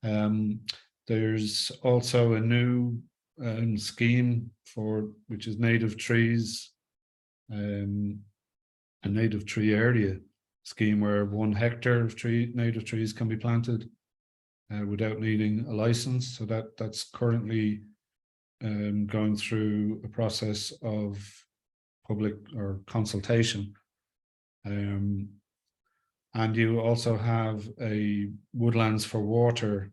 There's also a new scheme which is native trees, a native tree area scheme where 1 hectare of native trees can be planted without needing a license. So that's currently going through a process of public or consultation. And you also have a woodlands for water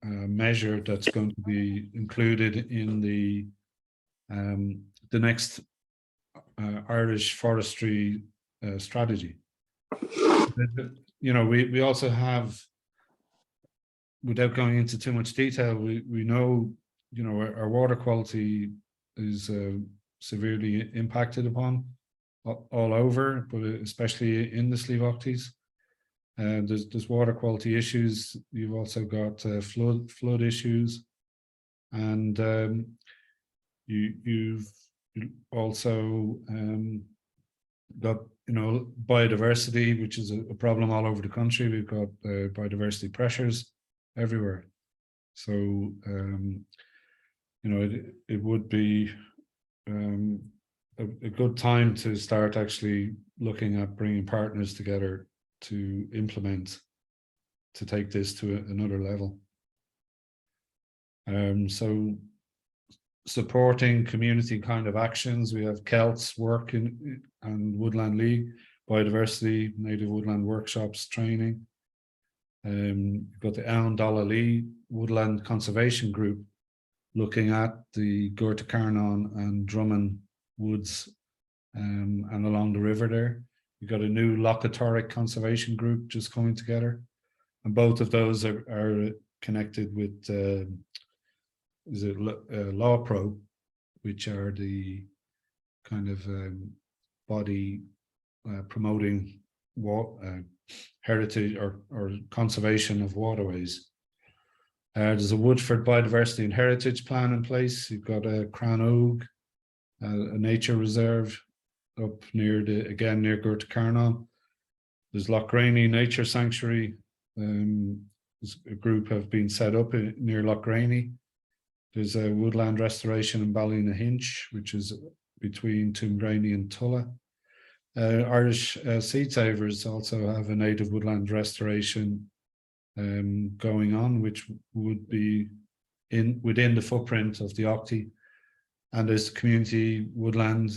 measure that's going to be included in the next Irish forestry strategy. You know, we also have, without going into too much detail, we know, you know, our water quality is severely impacted upon all over, but especially in the Slieve Aughties. There's water quality issues. You've also got flood issues, and you've also got, you know, biodiversity, which is a problem all over the country. We've got biodiversity pressures everywhere. So you know, it would be a good time to start actually looking at bringing partners together to implement, to take this to another level. So supporting community kind of actions, we have CELT's work and Woodland League, biodiversity, native woodland workshops, training. You've got the Untitled Woodland Conservation Group looking at the Gorta Carnon and Drummond woods and along the river there. You've got a new Lochatoric Conservation Group just coming together, and both of those are connected with Law Pro, which are the kind of body promoting heritage or conservation of waterways. There's a Woodford Biodiversity and Heritage Plan in place. You've got a Cranog, a nature reserve up near near Gorta Carnon. There's Lochraney Nature Sanctuary. A group have been set up near Lochraney. There's a woodland restoration in Ballynahinch, which is between Toomgraney and Tulla. Irish Seed Savers also have a native woodland restoration going on, which would be within the footprint of the Aughty. And there's community woodland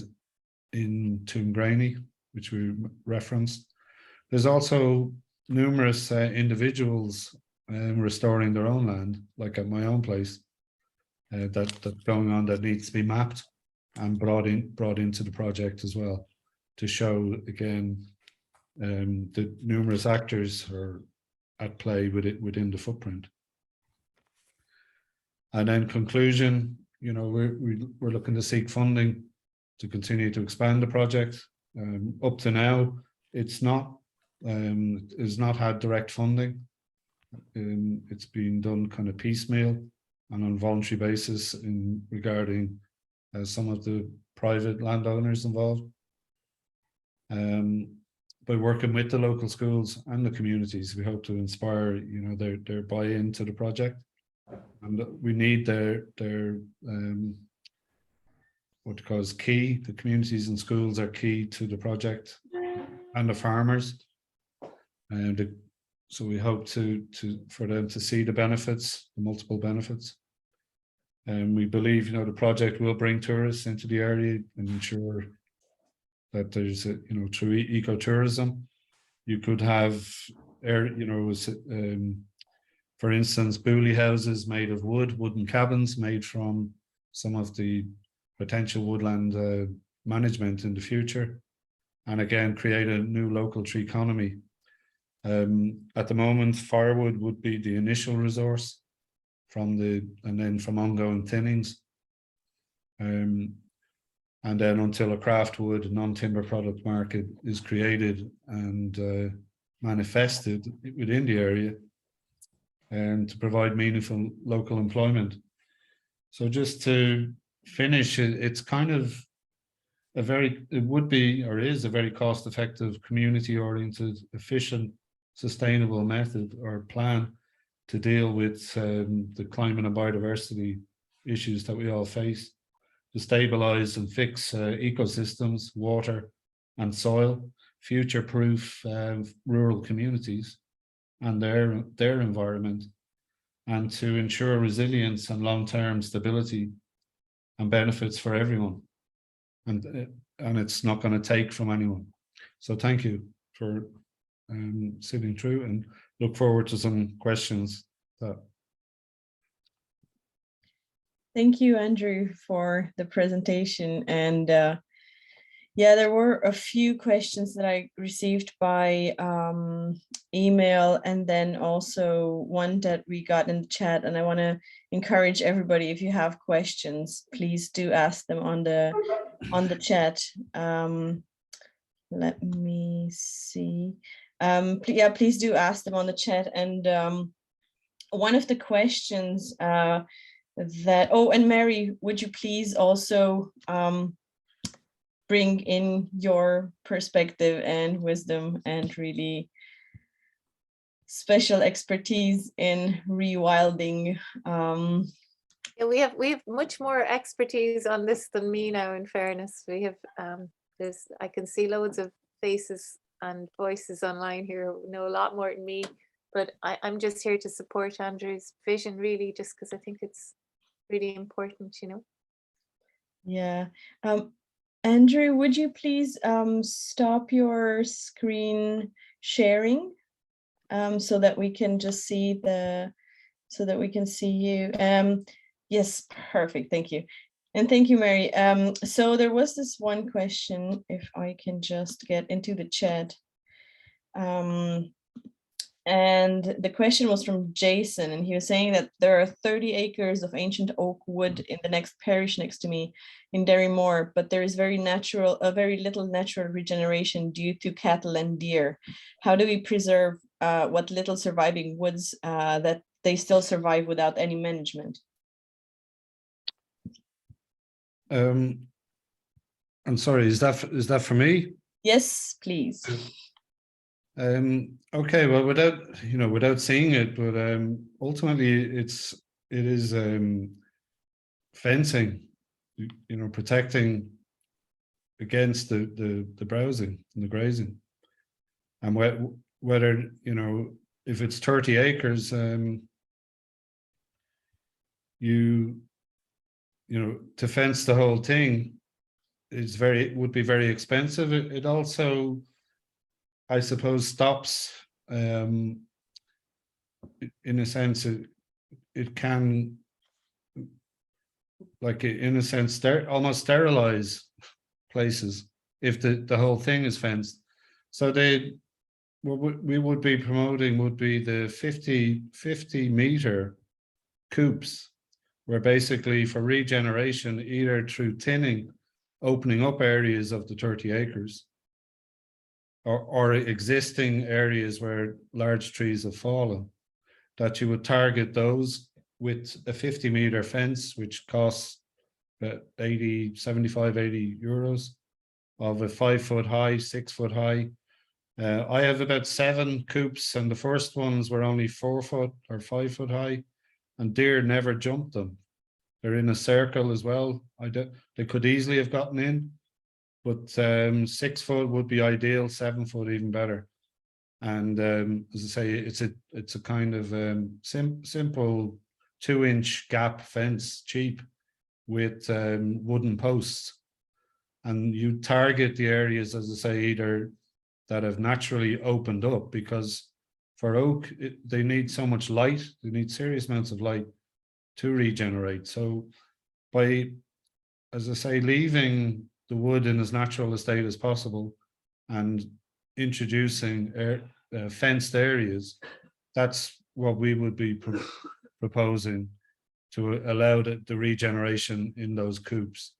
in Toomgraney, which we referenced. There's also numerous individuals restoring their own land, like at my own place, that's going on, that needs to be mapped and brought into the project as well, to show again the numerous actors are at play within the footprint. And then conclusion, you know, we're looking to seek funding to continue to expand the project. Up to now, it's not had direct funding. It's been done kind of piecemeal and on voluntary basis regarding some of the private landowners involved. By working with the local schools and the communities, we hope to inspire, you know, their buy-in to the project, and we need their what calls key. The communities and schools are key to the project, and the farmers, and so we hope for them to see the benefits, the multiple benefits. And we believe, you know, the project will bring tourists into the area and ensure that there's, through ecotourism. You could have, for instance, booley houses made of wood, wooden cabins made from some of the potential woodland management in the future, and again create a new local tree economy. At the moment, firewood would be the initial resource and then from ongoing thinnings, and then until a craft wood non-timber product market is created and manifested within the area, and to provide meaningful local employment. So just to finish, it's kind of it would be or is a very cost-effective, community-oriented, efficient, sustainable method or plan to deal with the climate and biodiversity issues that we all face, to stabilize and fix ecosystems, water and soil, future-proof rural communities and their environment, and to ensure resilience and long-term stability and benefits for everyone. And it's not going to take from anyone. So thank you for sitting through, and look forward to some questions. Thank you, Andrew, for the presentation. And yeah, there were a few questions that I received by email, and then also one that we got in the chat. And I want to encourage everybody, if you have questions, please do ask them on the chat. Let me see. Yeah, please do ask them on the chat. And one of the questions and Mary, would you please also bring in your perspective and wisdom and really special expertise in rewilding. Yeah, we have much more expertise on this than me now, in fairness. We have I can see loads of faces and voices online here who know a lot more than me, but I'm just here to support Andrew's vision, really, just because I think it's really important, Yeah. Andrew, would you please stop your screen sharing so that we can just see you. Yes, perfect. Thank you. And thank you, Mary. So there was this one question, if I can just get into the chat. And the question was from Jason, and he was saying that there are 30 acres of ancient oak wood in the next parish next to me in Derrymore, but there is very little natural regeneration due to cattle and deer. How do we preserve what little surviving woods that they still survive without any management? I'm sorry, is that for me? Yes, please. Okay, well, without seeing it, but ultimately it is fencing, protecting against the browsing and the grazing, and whether if it's 30 acres, to fence the whole thing would be very expensive. It also, I suppose, stops, in a sense, it can, like, in a sense, almost sterilize places if the whole thing is fenced. So what we would be promoting would be the 50 meter coops, where basically for regeneration, either through thinning, opening up areas of the 30 acres, or existing areas where large trees have fallen, that you would target those with a 50 meter fence, which costs 75, 80 euros, of a 5 foot high, 6 foot high. I have about 7 coops, and the first ones were only 4 foot or 5 foot high, and deer never jumped them. They're in a circle as well. They could easily have gotten in, but 6 foot would be ideal, 7 foot even better. And as I say, it's a kind of simple 2-inch gap fence, cheap, with wooden posts. and you target the areas, as I say, either that have naturally opened up, because for oak, they need so much light, they need serious amounts of light to regenerate. So by, as I say, leaving the wood in as natural a state as possible and introducing fenced areas, that's what we would be proposing to allow the regeneration in those coops.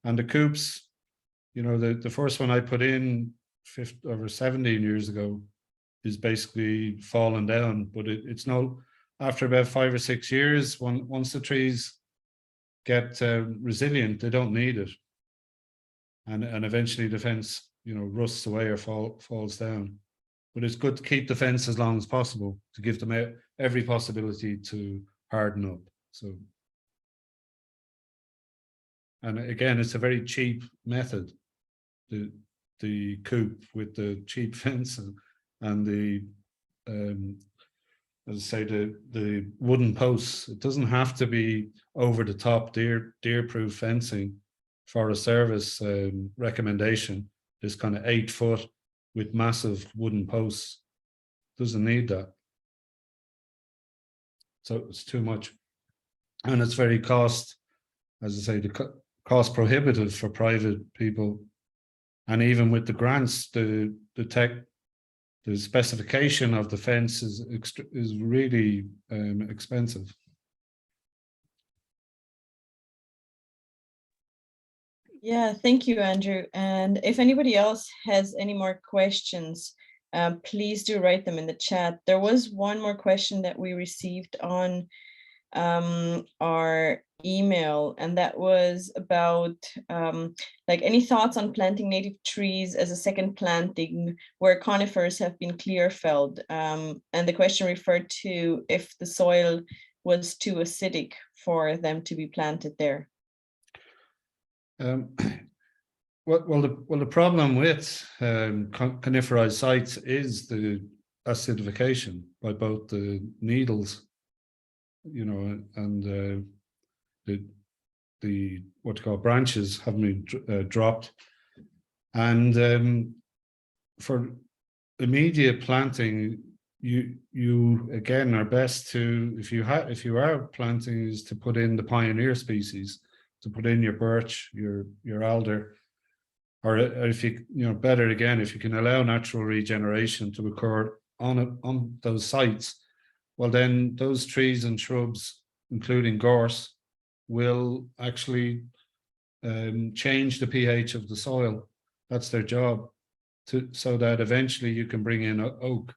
And the coops, you know, the first one I put in over 17 years ago is basically fallen down, but it's no, after about 5 or 6 years, once the trees get resilient, they don't need it. And eventually the fence, you know, rusts away or falls down. But it's good to keep the fence as long as possible to give them every possibility to harden up. So, and again, it's a very cheap method, the coop with the cheap fence and the as I say, the wooden posts. It doesn't have to be over the top deer-proof fencing. Forest Service recommendation is kind of 8 foot with massive wooden posts. Doesn't need that. So it's too much, and it's very cost, as I say, cost prohibitive for private people. And even with the grants, the specification of the fence is really expensive. Yeah, thank you, Andrew. And if anybody else has any more questions, please do write them in the chat. There was one more question that we received on our email, and that was about like any thoughts on planting native trees as a second planting where conifers have been clear felled, and the question referred to if the soil was too acidic for them to be planted there. Well, the problem with coniferized sites is the acidification by both the needles, you know, and the what you call branches having been dropped, and for immediate planting, you again are best to, if you are planting, is to put in the pioneer species, to put in your birch, your alder, or if you know, better again, if you can allow natural regeneration to occur on those sites, well then those trees and shrubs, including gorse, will actually change the pH of the soil. That's their job, so that eventually you can bring in oak.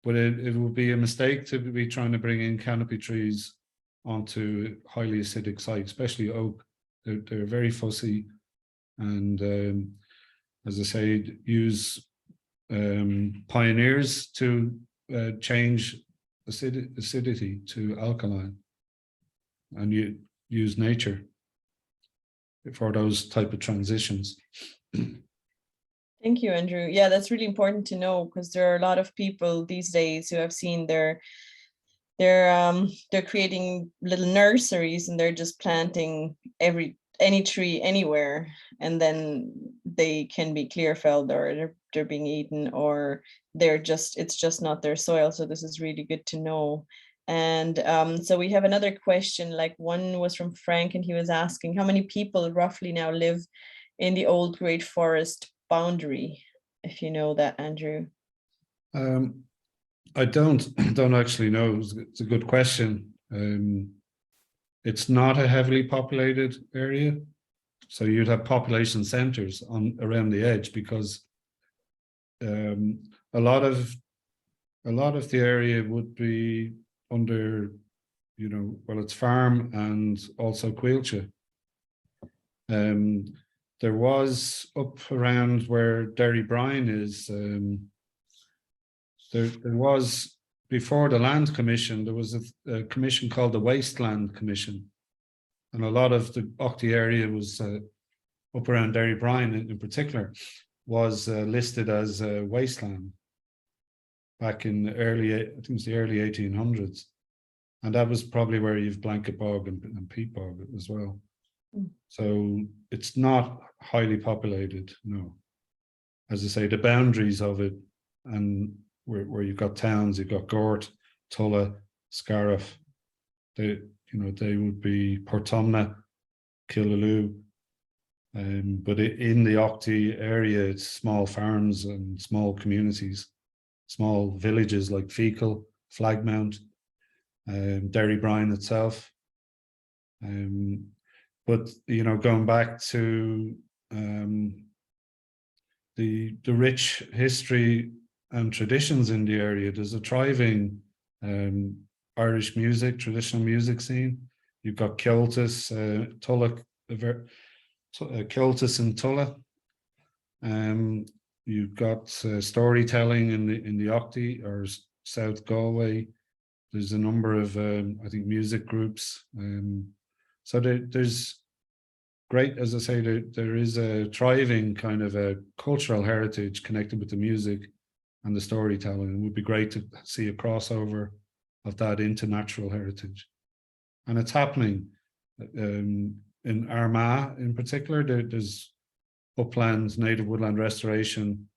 But it would be a mistake to be trying to bring in canopy trees onto highly acidic sites, especially oak. They're very fussy, and as I say, use pioneers to change acidity to alkaline, and you use nature for those type of transitions. Thank you, Andrew. Yeah, that's really important to know, because there are a lot of people these days who have seen they're creating little nurseries and they're just planting any tree anywhere, and then they can be clear felled, or they're being eaten, or it's just not their soil. So this is really good to know. And so we have another question, like one was from Frank, and he was asking how many people roughly now live in the old Great Forest boundary, if you know that, Andrew. I don't actually know. It's a good question. It's not a heavily populated area, so you'd have population centers around the edge, because a lot of the area would be under, you know, well, it's farm and also Quilcha. There was up around where Derry Brine is. There was, before the Land Commission, there was a commission called the Wasteland Commission, and a lot of the Aughty area was up around Derry Brine in particular was listed as wasteland back in the early 1800s, and that was probably where you've blanket bog and peat bog as well. So it's not highly populated, no. As I say, the boundaries of it, and where you've got towns, you've got Gort, Tulla, Scariff, they would be Portumna, Killaloe. But in the Aughty area, it's small farms and small communities, small villages like Fecal, Flagmount, Derrybrine itself. But going back to the rich history and traditions in the area, there's a thriving Irish music, traditional music scene. You've got Kiltis, Tulla, Kiltis and Tulla. You've got storytelling in the Aughty or South Galway. There's a number of I think music groups. So there's great, as I say, there is a thriving kind of a cultural heritage connected with the music and the storytelling. It would be great to see a crossover of that into natural heritage. And it's happening. In Armagh in particular, there's uplands, native woodland restoration,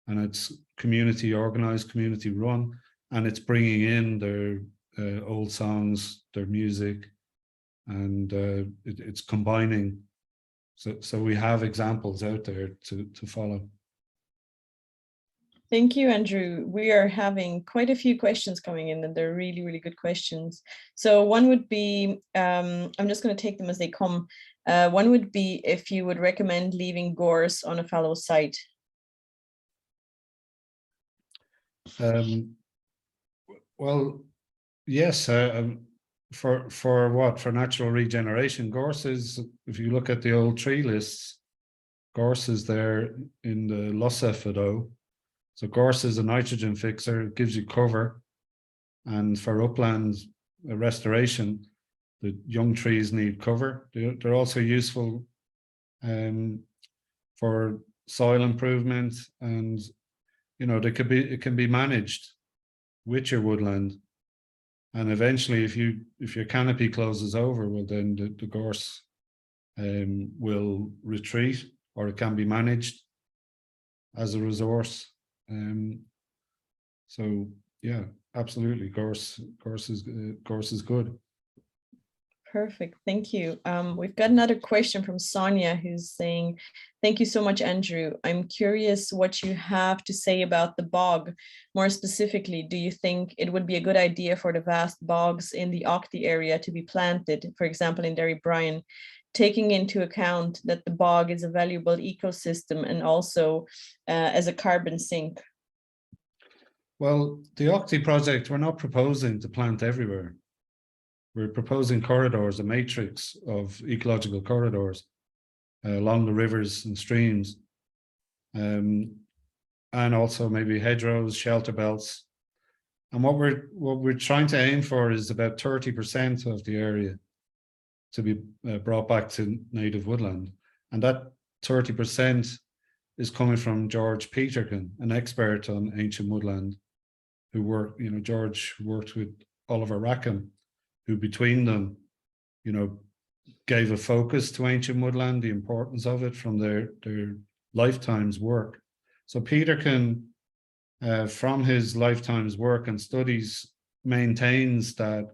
and it's community organized, community run, and it's bringing in their old songs, their music, and it's combining. So we have examples out there to follow. Thank you, Andrew. We are having quite a few questions coming in, and they're really, really good questions. So one would be, I'm just going to take them as they come. One would be if you would recommend leaving gorse on a fallow site. Well, yes. For what? For natural regeneration, gorse is, if you look at the old tree lists, gorse is there in the Lussa Fado. So gorse is a nitrogen fixer, it gives you cover. And for upland restoration, the young trees need cover. They're also useful for soil improvement, and it can be managed with your woodland. And eventually, if your canopy closes over, well, then the gorse will retreat, or it can be managed as a resource. So yeah, absolutely, gorse is good. Perfect, thank you. We've got another question from Sonia, who's saying, thank you so much, Andrew. I'm curious what you have to say about the bog. More specifically, do you think it would be a good idea for the vast bogs in the Aughty area to be planted, for example, in Derrybrine, taking into account that the bog is a valuable ecosystem and also as a carbon sink? Well, the Aughty project, we're not proposing to plant everywhere. We're proposing corridors, a matrix of ecological corridors along the rivers and streams, and also maybe hedgerows, shelter belts. And what we're trying to aim for is about 30% of the area to be brought back to native woodland, and that 30% is coming from George Peterkin, an expert on ancient woodland, who George worked with Oliver Rackham, who between them, gave a focus to ancient woodland, the importance of it from their lifetime's work. So Peterkin, from his lifetime's work and studies, maintains that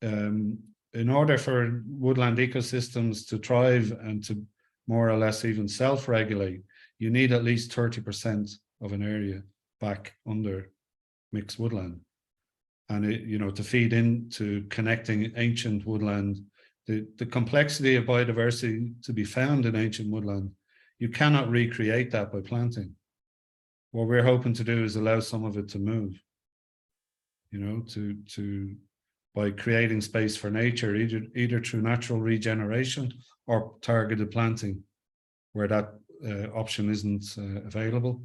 in order for woodland ecosystems to thrive and to more or less even self-regulate, you need at least 30% of an area back under mixed woodland. And to feed into connecting ancient woodland, the complexity of biodiversity to be found in ancient woodland, you cannot recreate that by planting. What we're hoping to do is allow some of it to move, by creating space for nature, either through natural regeneration or targeted planting, where that option isn't available.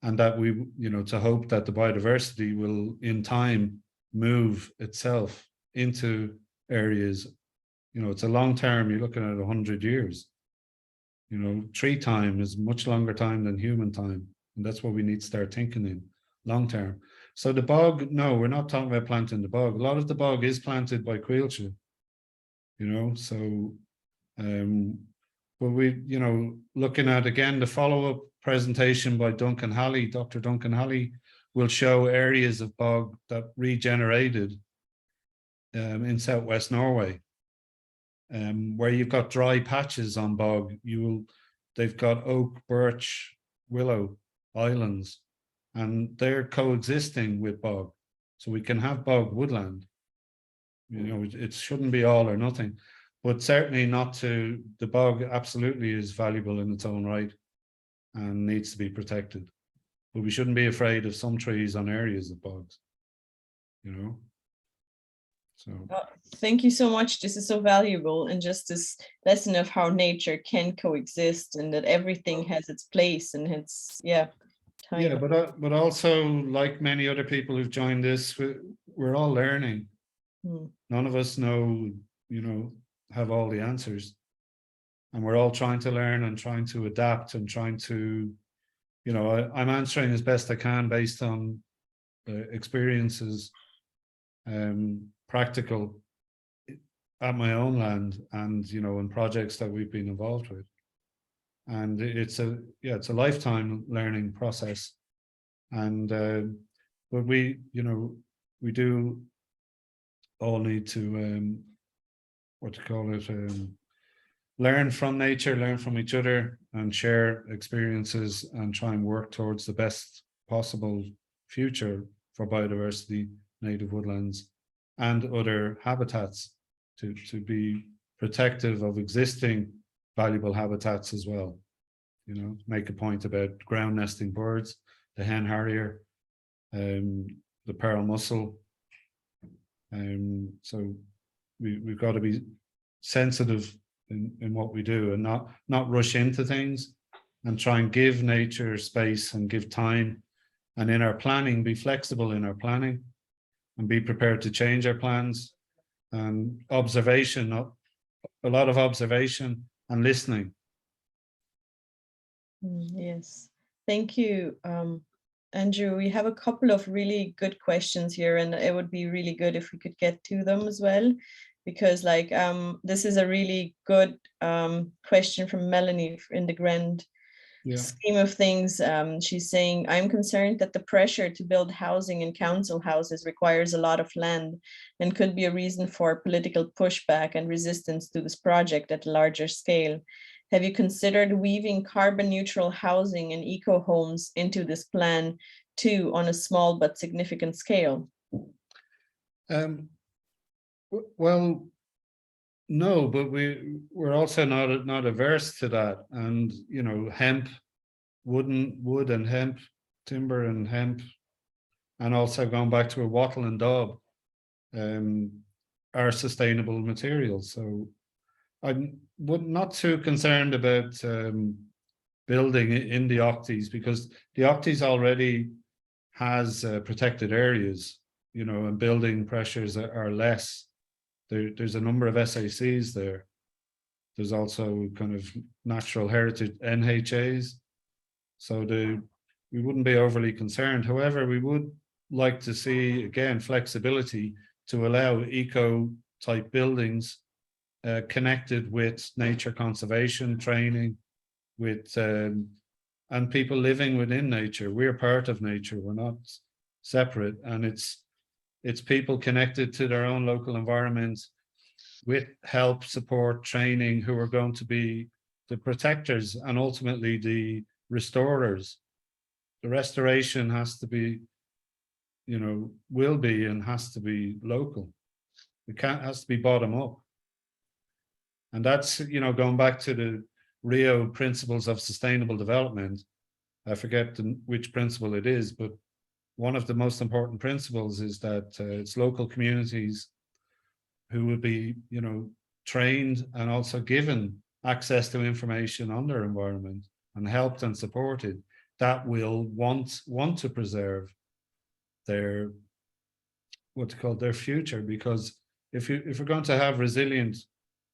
And that we, to hope that the biodiversity will in time move itself into areas. It's a long term, you're looking at 100 years. Tree time is much longer time than human time, and that's what we need to start thinking in long term. So the bog, no, we're not talking about planting the bog. A lot of the bog is planted by Quilcha, so But we, looking at again the follow-up presentation by Duncan Halley, Dr. Duncan Halley, will show areas of bog that regenerated in southwest Norway, where you've got dry patches on bog. They've got oak, birch, willow islands, and they're coexisting with bog. So we can have bog woodland. It shouldn't be all or nothing, but certainly not to, the bog absolutely is valuable in its own right and needs to be protected. But we shouldn't be afraid of some trees on areas of bogs, So. Thank you so much. This is so valuable, and just this lesson of how nature can coexist and that everything has its place and its time. Yeah, but also, like many other people who've joined this, we're all learning. None of us know, have all the answers, and we're all trying to learn and trying to adapt and trying to, I'm answering as best I can based on experiences, practical at my own land, and in projects that we've been involved with. And it's a lifetime learning process. And but we do all need to learn from nature, learn from each other, and share experiences and try and work towards the best possible future for biodiversity, native woodlands, and other habitats to be protective of existing valuable habitats as well. Make a point about ground nesting birds, the hen harrier, the pearl mussel. So we've got to be sensitive in what we do and not rush into things, and try and give nature space and give time, and in our planning be flexible in our planning and be prepared to change our plans, and observation, a lot of observation and listening. Yes, thank you, Andrew. We have a couple of really good questions here, and it would be really good if we could get to them as well, because this is a really good question from Melanie in the grand scheme of things. She's saying, I'm concerned that the pressure to build housing and council houses requires a lot of land and could be a reason for political pushback and resistance to this project at a larger scale. Have you considered weaving carbon neutral housing and eco homes into this plan too, on a small but significant scale? Well, no, but we're also not averse to that. And hemp, wood and hemp, timber and hemp, and also going back to a wattle and daub, are sustainable materials. So I'm not too concerned about building in the Aughties, because the Aughties already has protected areas, and building pressures are less. There's a number of SACs there. There's also kind of natural heritage NHAs. So we wouldn't be overly concerned. However, we would like to see, again, flexibility to allow eco-type buildings connected with nature conservation training, with and people living within nature. We're part of nature. We're not separate, and it's people connected to their own local environment with help, support, training, who are going to be the protectors and ultimately the restorers. The restoration has to be, will be and has to be local. It has to be bottom up. And that's, going back to the Rio principles of sustainable development. I forget which principle it is, but one of the most important principles is that it's local communities who will be, trained and also given access to information on their environment and helped and supported, that will want to preserve their, their future. Because if we're going to have resilient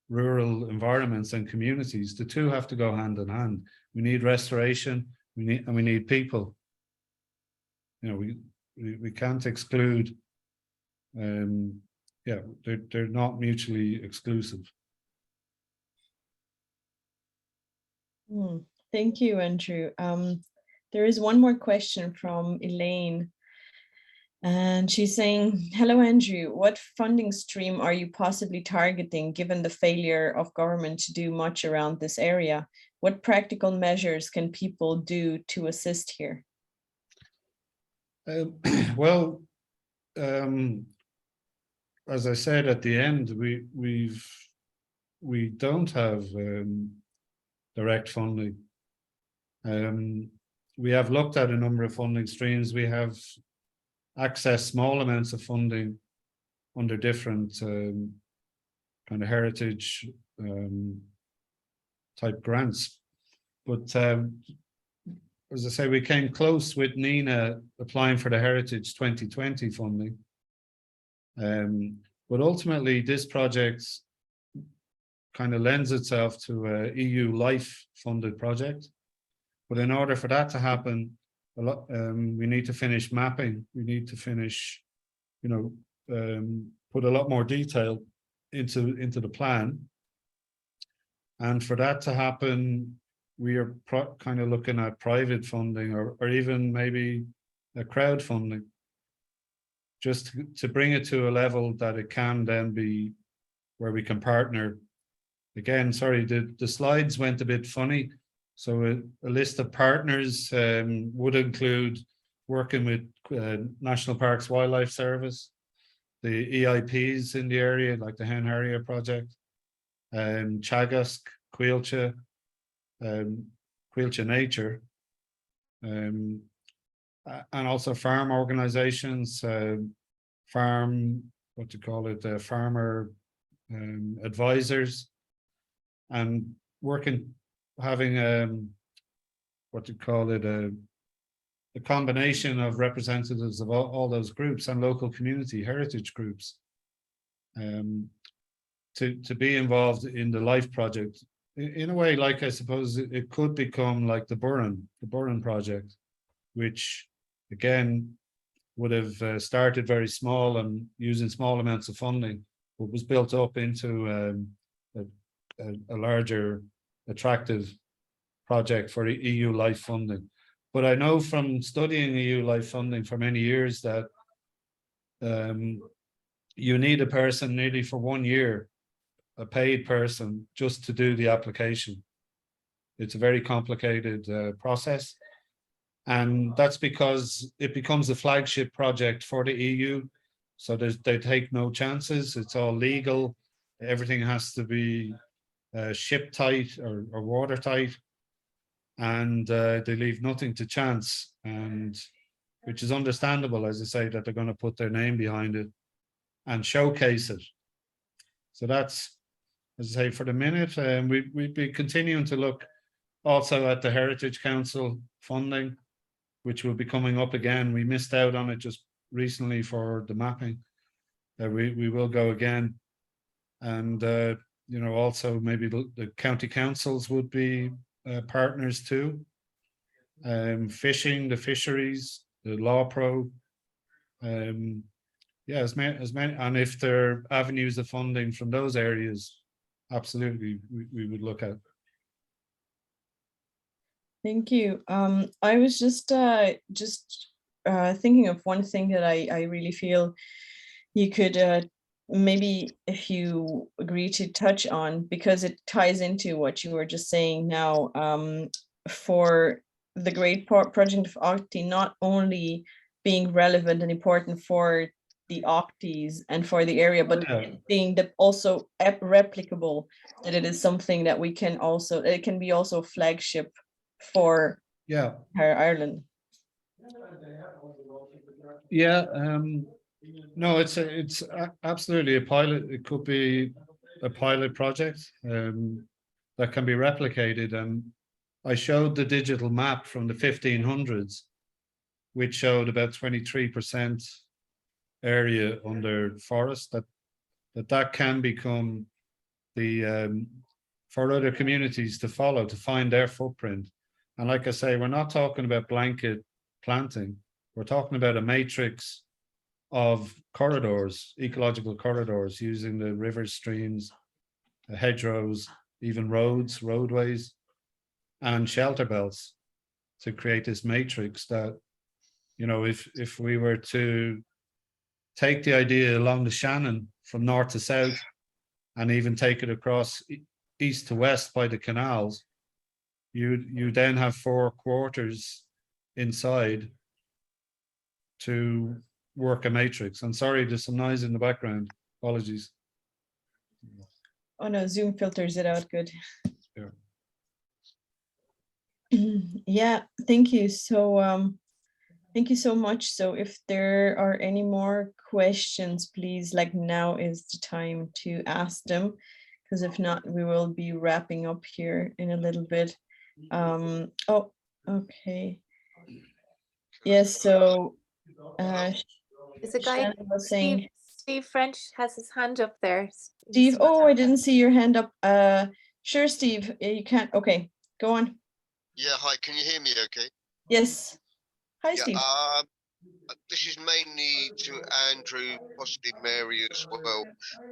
rural environments and communities, the two have to go hand in hand. We need restoration, we need people. We can't exclude. They're not mutually exclusive. Thank you, Andrew. There is one more question from Elaine. And she's saying, hello, Andrew, what funding stream are you possibly targeting given the failure of government to do much around this area? What practical measures can people do to assist here? Well, as I said at the end, we don't have direct funding. We have looked at a number of funding streams. We have accessed small amounts of funding under different kind of heritage type grants. But as I say, we came close with Nina applying for the Heritage 2020 funding. But ultimately, this project kind of lends itself to a EU Life funded project. But in order for that to happen, we need to finish mapping. We need to finish, put a lot more detail into the plan. And for that to happen, we are kind of looking at private funding or even maybe a crowdfunding, just to bring it to a level that it can then be where we can partner. Again, sorry, the slides went a bit funny. So a list of partners would include working with National Parks Wildlife Service, the EIPs in the area, like the Hen Harrier Project, Chagask, Quilcha Nature, and also farm organizations, farmer advisors, and having a combination of representatives of all those groups and local community heritage groups to be involved in the LIFE project. In a way, like I suppose it could become like the Burren project, which again would have started very small and using small amounts of funding, but was built up into a larger, attractive project for EU Life funding. But I know from studying EU Life funding for many years that you need a person nearly for 1 year, a paid person, just to do the application. It's a very complicated process. And that's because it becomes a flagship project for the EU. So they take no chances. It's all legal. Everything has to be ship tight or watertight. And they leave nothing to chance, and which is understandable, as I say, that they're going to put their name behind it and showcase it. So that's, as I say, for the minute, we'd be continuing to look also at the Heritage Council funding, which will be coming up again. We missed out on it just recently for the mapping. We will go again, and also maybe the county councils would be partners too. Fishing, the fisheries, the law pro. As many, and if there are avenues of funding from those areas, absolutely, we would look at. Thank you. I was just thinking of one thing that I really feel you could maybe, if you agree, to touch on, because it ties into what you were just saying now, for the Great Project of Aughty not only being relevant and important for the Aughties and for the area, but being also replicable, that it is something that we can also, it can be also a flagship for Ireland. No, it's absolutely a pilot. It could be a pilot project that can be replicated. And I showed the digital map from the 1500s, which showed about 23% area under forest. That can become the for other communities to follow, to find their footprint. And like I say, we're not talking about blanket planting. We're talking about a matrix of corridors, ecological corridors, using the rivers, streams, the hedgerows, even roadways. and shelter belts to create this matrix that, you know, if we were to take the idea along the Shannon from north to south and even take it across east to west by the canals, you then have 4 quarters inside to work a matrix. I'm sorry, there's some noise in the background. Apologies. Oh no, Zoom filters it out good. Yeah. Yeah, thank you. So thank you so much. So if there are any more questions, please, like, now is the time to ask them, because if not, we will be wrapping up here in a little bit. Oh, okay. Yes, so There's a guy, Shannon was saying, Steve French has his hand up there. Steve, oh, I didn't see your hand up. Sure, Steve, you can't. Okay, go on. Yeah, hi, can you hear me okay? Yes. Hi, Yeah, Steve. this is mainly to Andrew, possibly Mary as well.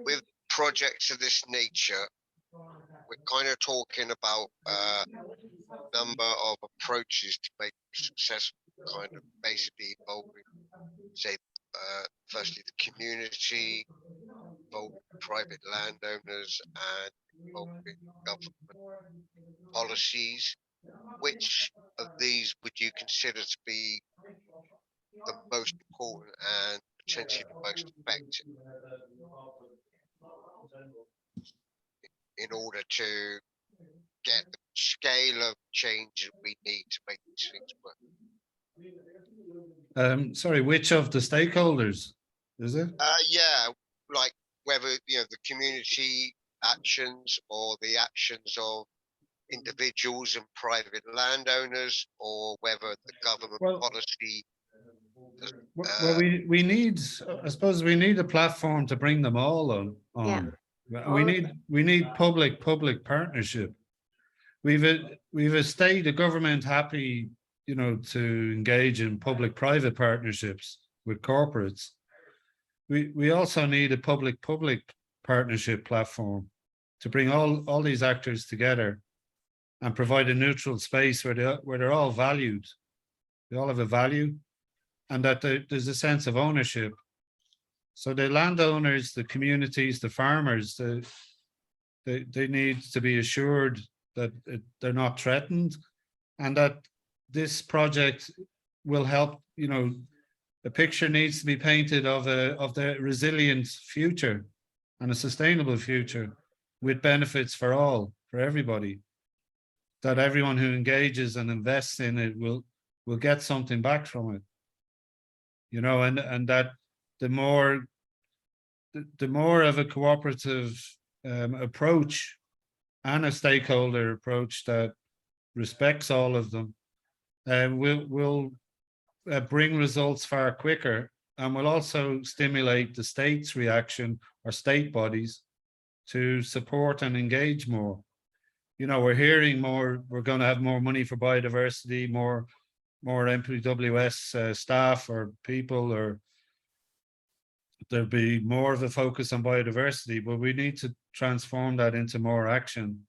With projects of this nature, we're kind of talking about a number of approaches to make it successful, kind of basically involving, say, firstly the community, involving private landowners, and involving government policies. Which of these would you consider to be the most important and potentially the most effective in order to get the scale of change that we need to make these things work? Sorry, which of the stakeholders is it? Yeah, like whether the community actions or the actions of individuals and private landowners, or whether the government policy. Well, we need, I suppose, we need a platform to bring them all on. Yeah. We need public partnership. We've a state, a government happy, to engage in public-private partnerships with corporates. We also need a public partnership platform to bring all these actors together and provide a neutral space where they're all valued. They all have a value, and that there's a sense of ownership. So the landowners, the communities, the farmers, they need to be assured that they're not threatened, and that this project will help. A picture needs to be painted of the resilient future and a sustainable future with benefits for all, for everybody. That everyone who engages and invests in it will get something back from it. And that the more of a cooperative approach and a stakeholder approach that respects all of them will bring results far quicker, and will also stimulate the state's reaction, or state bodies, to support and engage more. We're hearing more, we're going to have more money for biodiversity, more MPWS staff or people, or there'll be more of a focus on biodiversity, but we need to transform that into more action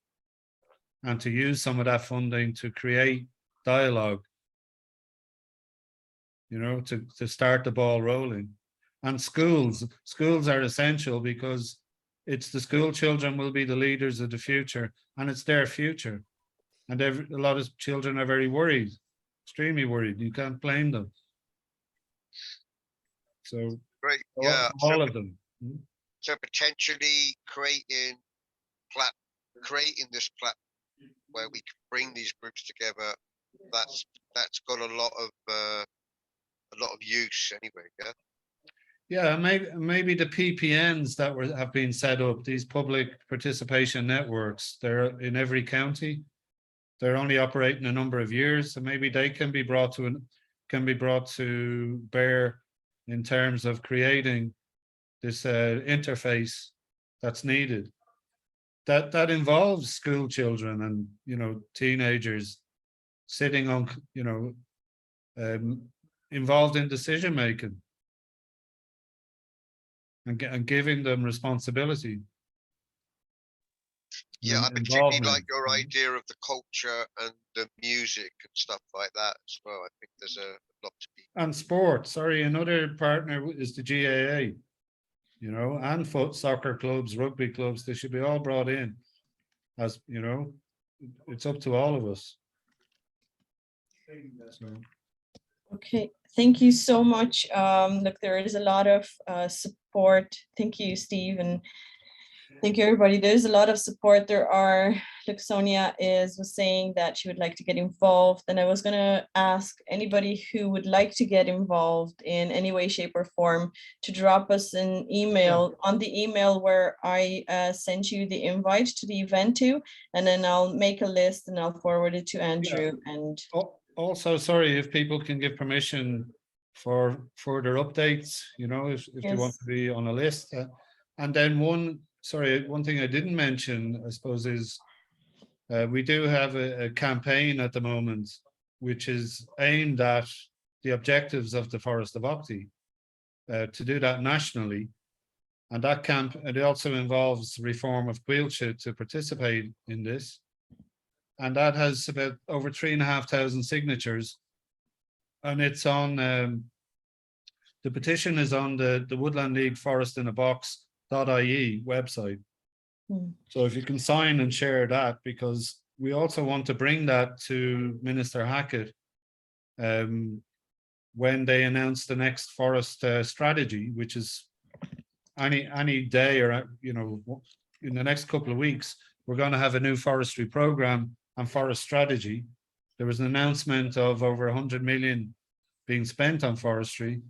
and to use some of that funding to create dialogue, to start the ball rolling. And schools are essential, because it's the school children will be the leaders of the future, and it's their future. And a lot of children are very worried, extremely worried. You can't blame them. So great, yeah, all of them. So potentially creating this platform where we can bring these groups together. That's got a lot of use anyway. Yeah. Yeah, maybe the PPNs that have been set up, these public participation networks, they're in every county. They're only operating a number of years, so maybe they can be brought to bear in terms of creating this interface that's needed. That involves school children and teenagers sitting on involved in decision making and giving them responsibility. Yeah, I particularly involvement. like your idea of the culture and the music and stuff like that as well. I think there's a lot to be. And sport, sorry, another partner is the GAA, you know, and soccer clubs, rugby clubs, they should be all brought in. As you know, it's up to all of us. So. Okay, thank you so much. Look, there is a lot of support. Thank you, Steve, and thank you, everybody. There's a lot of support. There are, look, Sonia was saying that she would like to get involved, and I was gonna ask anybody who would like to get involved in any way, shape, or form to drop us an email on the email where I sent you the invite to the event to, and then I'll make a list and I'll forward it to Andrew. And also, sorry, if people can give permission for further updates, you know, if they want to be on a list. And then one thing I didn't mention, I suppose, is we do have a campaign at the moment, which is aimed at the objectives of the Forest of Aughty, to do that nationally. And that it also involves reform of Gaeltacht to participate in this. And that has about over 3,500 signatures. And it's on, the petition is on the Woodland League Forest in a Box.ie website. So if you can sign and share that, because we also want to bring that to Minister Hackett when they announce the next forest strategy, which is any day, or you know, in the next couple of weeks, we're going to have a new forestry program and forest strategy. There was an announcement of over 100 million being spent on forestry,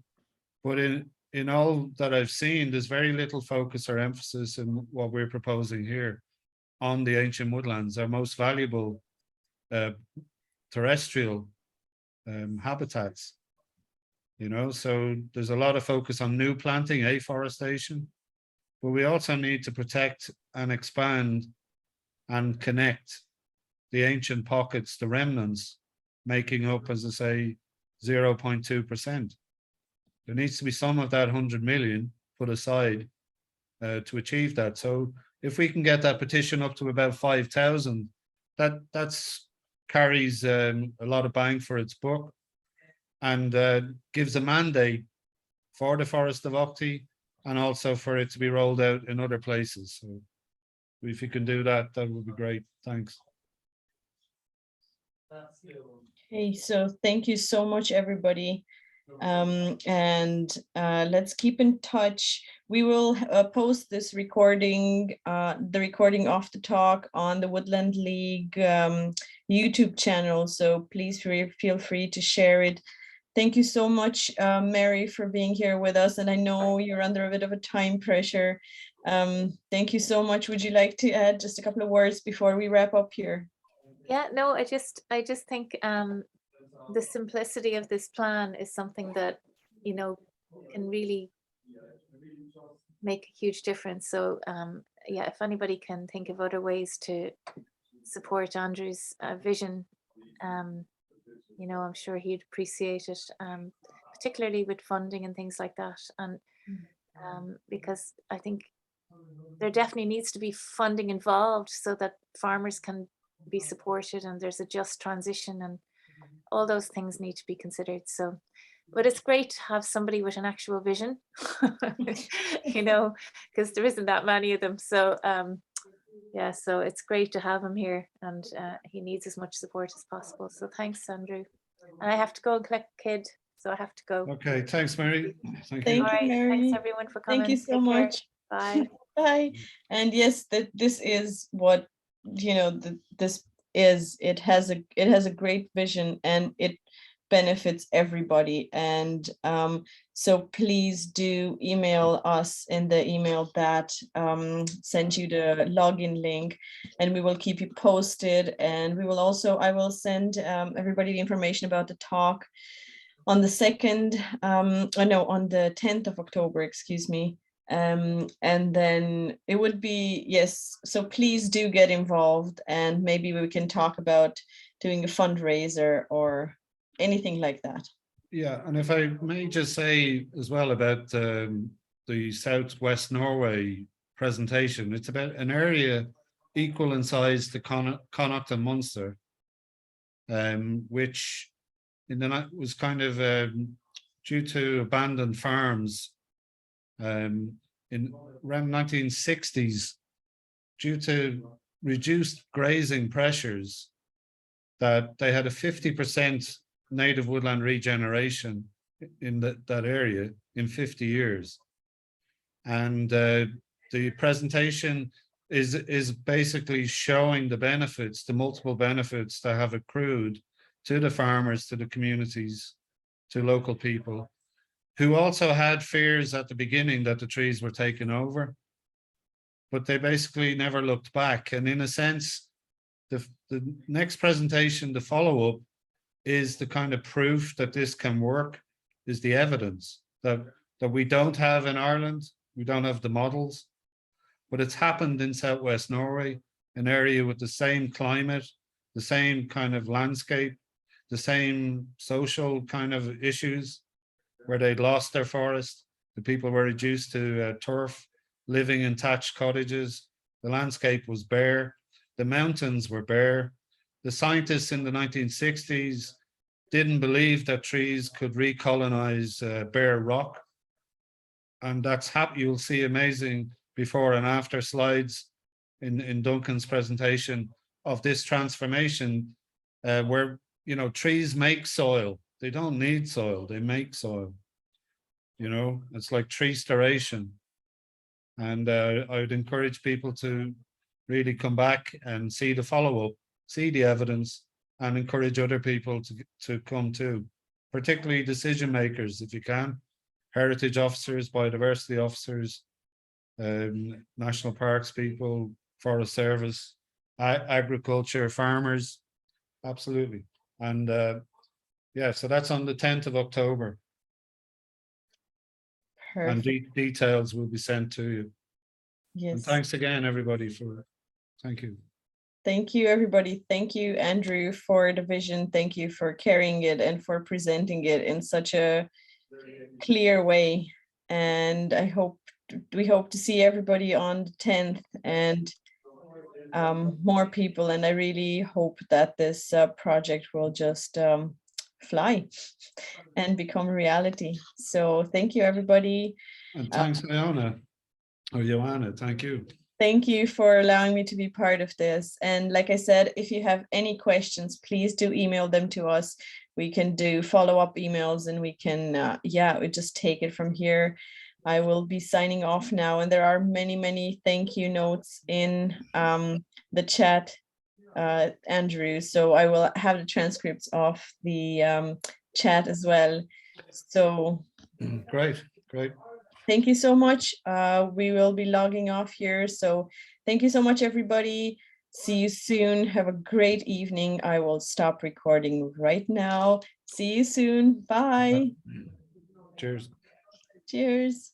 but in all that I've seen, there's very little focus or emphasis in what we're proposing here on the ancient woodlands, our most valuable terrestrial habitats. You know, so there's a lot of focus on new planting, afforestation, but we also need to protect and expand and connect the ancient pockets, the remnants, making up, as I say, 0.2%. There needs to be some of that 100 million put aside to achieve that. So if we can get that petition up to about 5,000, that's carries a lot of bang for its buck, and gives a mandate for the Forest of Aughty and also for it to be rolled out in other places. So if you can do that, that would be great. Thanks. Okay, so thank you so much, everybody. And let's keep in touch. We will post this recording, the recording of the talk, on the Woodland League YouTube channel. So please feel free to share it. Thank you so much, Mary, for being here with us. And I know you're under a bit of a time pressure. Thank you so much. Would you like to add just a couple of words before we wrap up here? Yeah, no, I just think the simplicity of this plan is something that, you know, can really make a huge difference. So yeah, if anybody can think of other ways to support Andrew's vision, you know, I'm sure he'd appreciate it, particularly with funding and things like that. And because I think there definitely needs to be funding involved so that farmers can be supported and there's a just transition, and all those things need to be considered. So, but it's great to have somebody with an actual vision, you know, because there isn't that many of them. So yeah, so it's great to have him here, and he needs as much support as possible. So thanks, Andrew. And I have to go and collect the kid, so I have to go. Okay, thanks, Mary. Thank Thank you. All you, right, Mary. thanks everyone for coming. Thank you so Take care. much. Bye. Bye. And yes, this is what, you know, this is. It has a great vision, and it benefits everybody. And so please do email us in the email that sends you the login link, and we will keep you posted. And we will also, I will send everybody the information about the talk on the 2nd, on the 10th of October, excuse me. And then it would be, yes, so please do get involved, and maybe we can talk about doing a fundraiser or anything like that. Yeah, and if I may just say as well about the Southwest Norway presentation, it's about an area equal in size to Connacht and Munster, which in the night was kind of due to abandoned farms in around 1960s, due to reduced grazing pressures, that they had a 50% native woodland regeneration in that area in 50 years. And the presentation is basically showing the benefits, the multiple benefits that have accrued to the farmers, to the communities, to local people, who also had fears at the beginning that the trees were taken over, but they basically never looked back. And in a sense, the next presentation, the follow-up, is the kind of proof that this can work, is the evidence that we don't have in Ireland. We don't have the models, but it's happened in Southwest Norway, an area with the same climate, the same kind of landscape, the same social kind of issues, where they'd lost their forest. The people were reduced to turf, living in thatched cottages. The landscape was bare. The mountains were bare. The scientists in the 1960s didn't believe that trees could recolonize bare rock. And that's happened. You'll see amazing before and after slides in Duncan's presentation of this transformation, where, you know, trees make soil. They don't need soil, they make soil. You know, it's like tree restoration. And I would encourage people to really come back and see the follow-up, see the evidence, and encourage other people to come too, particularly decision makers, if you can, heritage officers, biodiversity officers, national parks people, forest service, agriculture, farmers, absolutely. And yeah, so that's on the 10th of October. Perfect. And details will be sent to you. Yes. And thanks again, everybody, thank you. Thank you, everybody. Thank you, Andrew, for the vision. Thank you for carrying it and for presenting it in such a clear way. And we hope to see everybody on the 10th and more people. And I really hope that this project will just fly and become reality. So thank you, everybody. And thanks, Joanna. Thank you. Thank you for allowing me to be part of this. And like I said, if you have any questions, please do email them to us. We can do follow-up emails and we can, we just take it from here. I will be signing off now. And there are many, many thank you notes in the chat, Andrew. So I will have the transcripts of the chat as well. So great. Thank you so much. We will be logging off here. So thank you so much, everybody. See you soon. Have a great evening. I will stop recording right now. See you soon. Bye. Cheers. Cheers.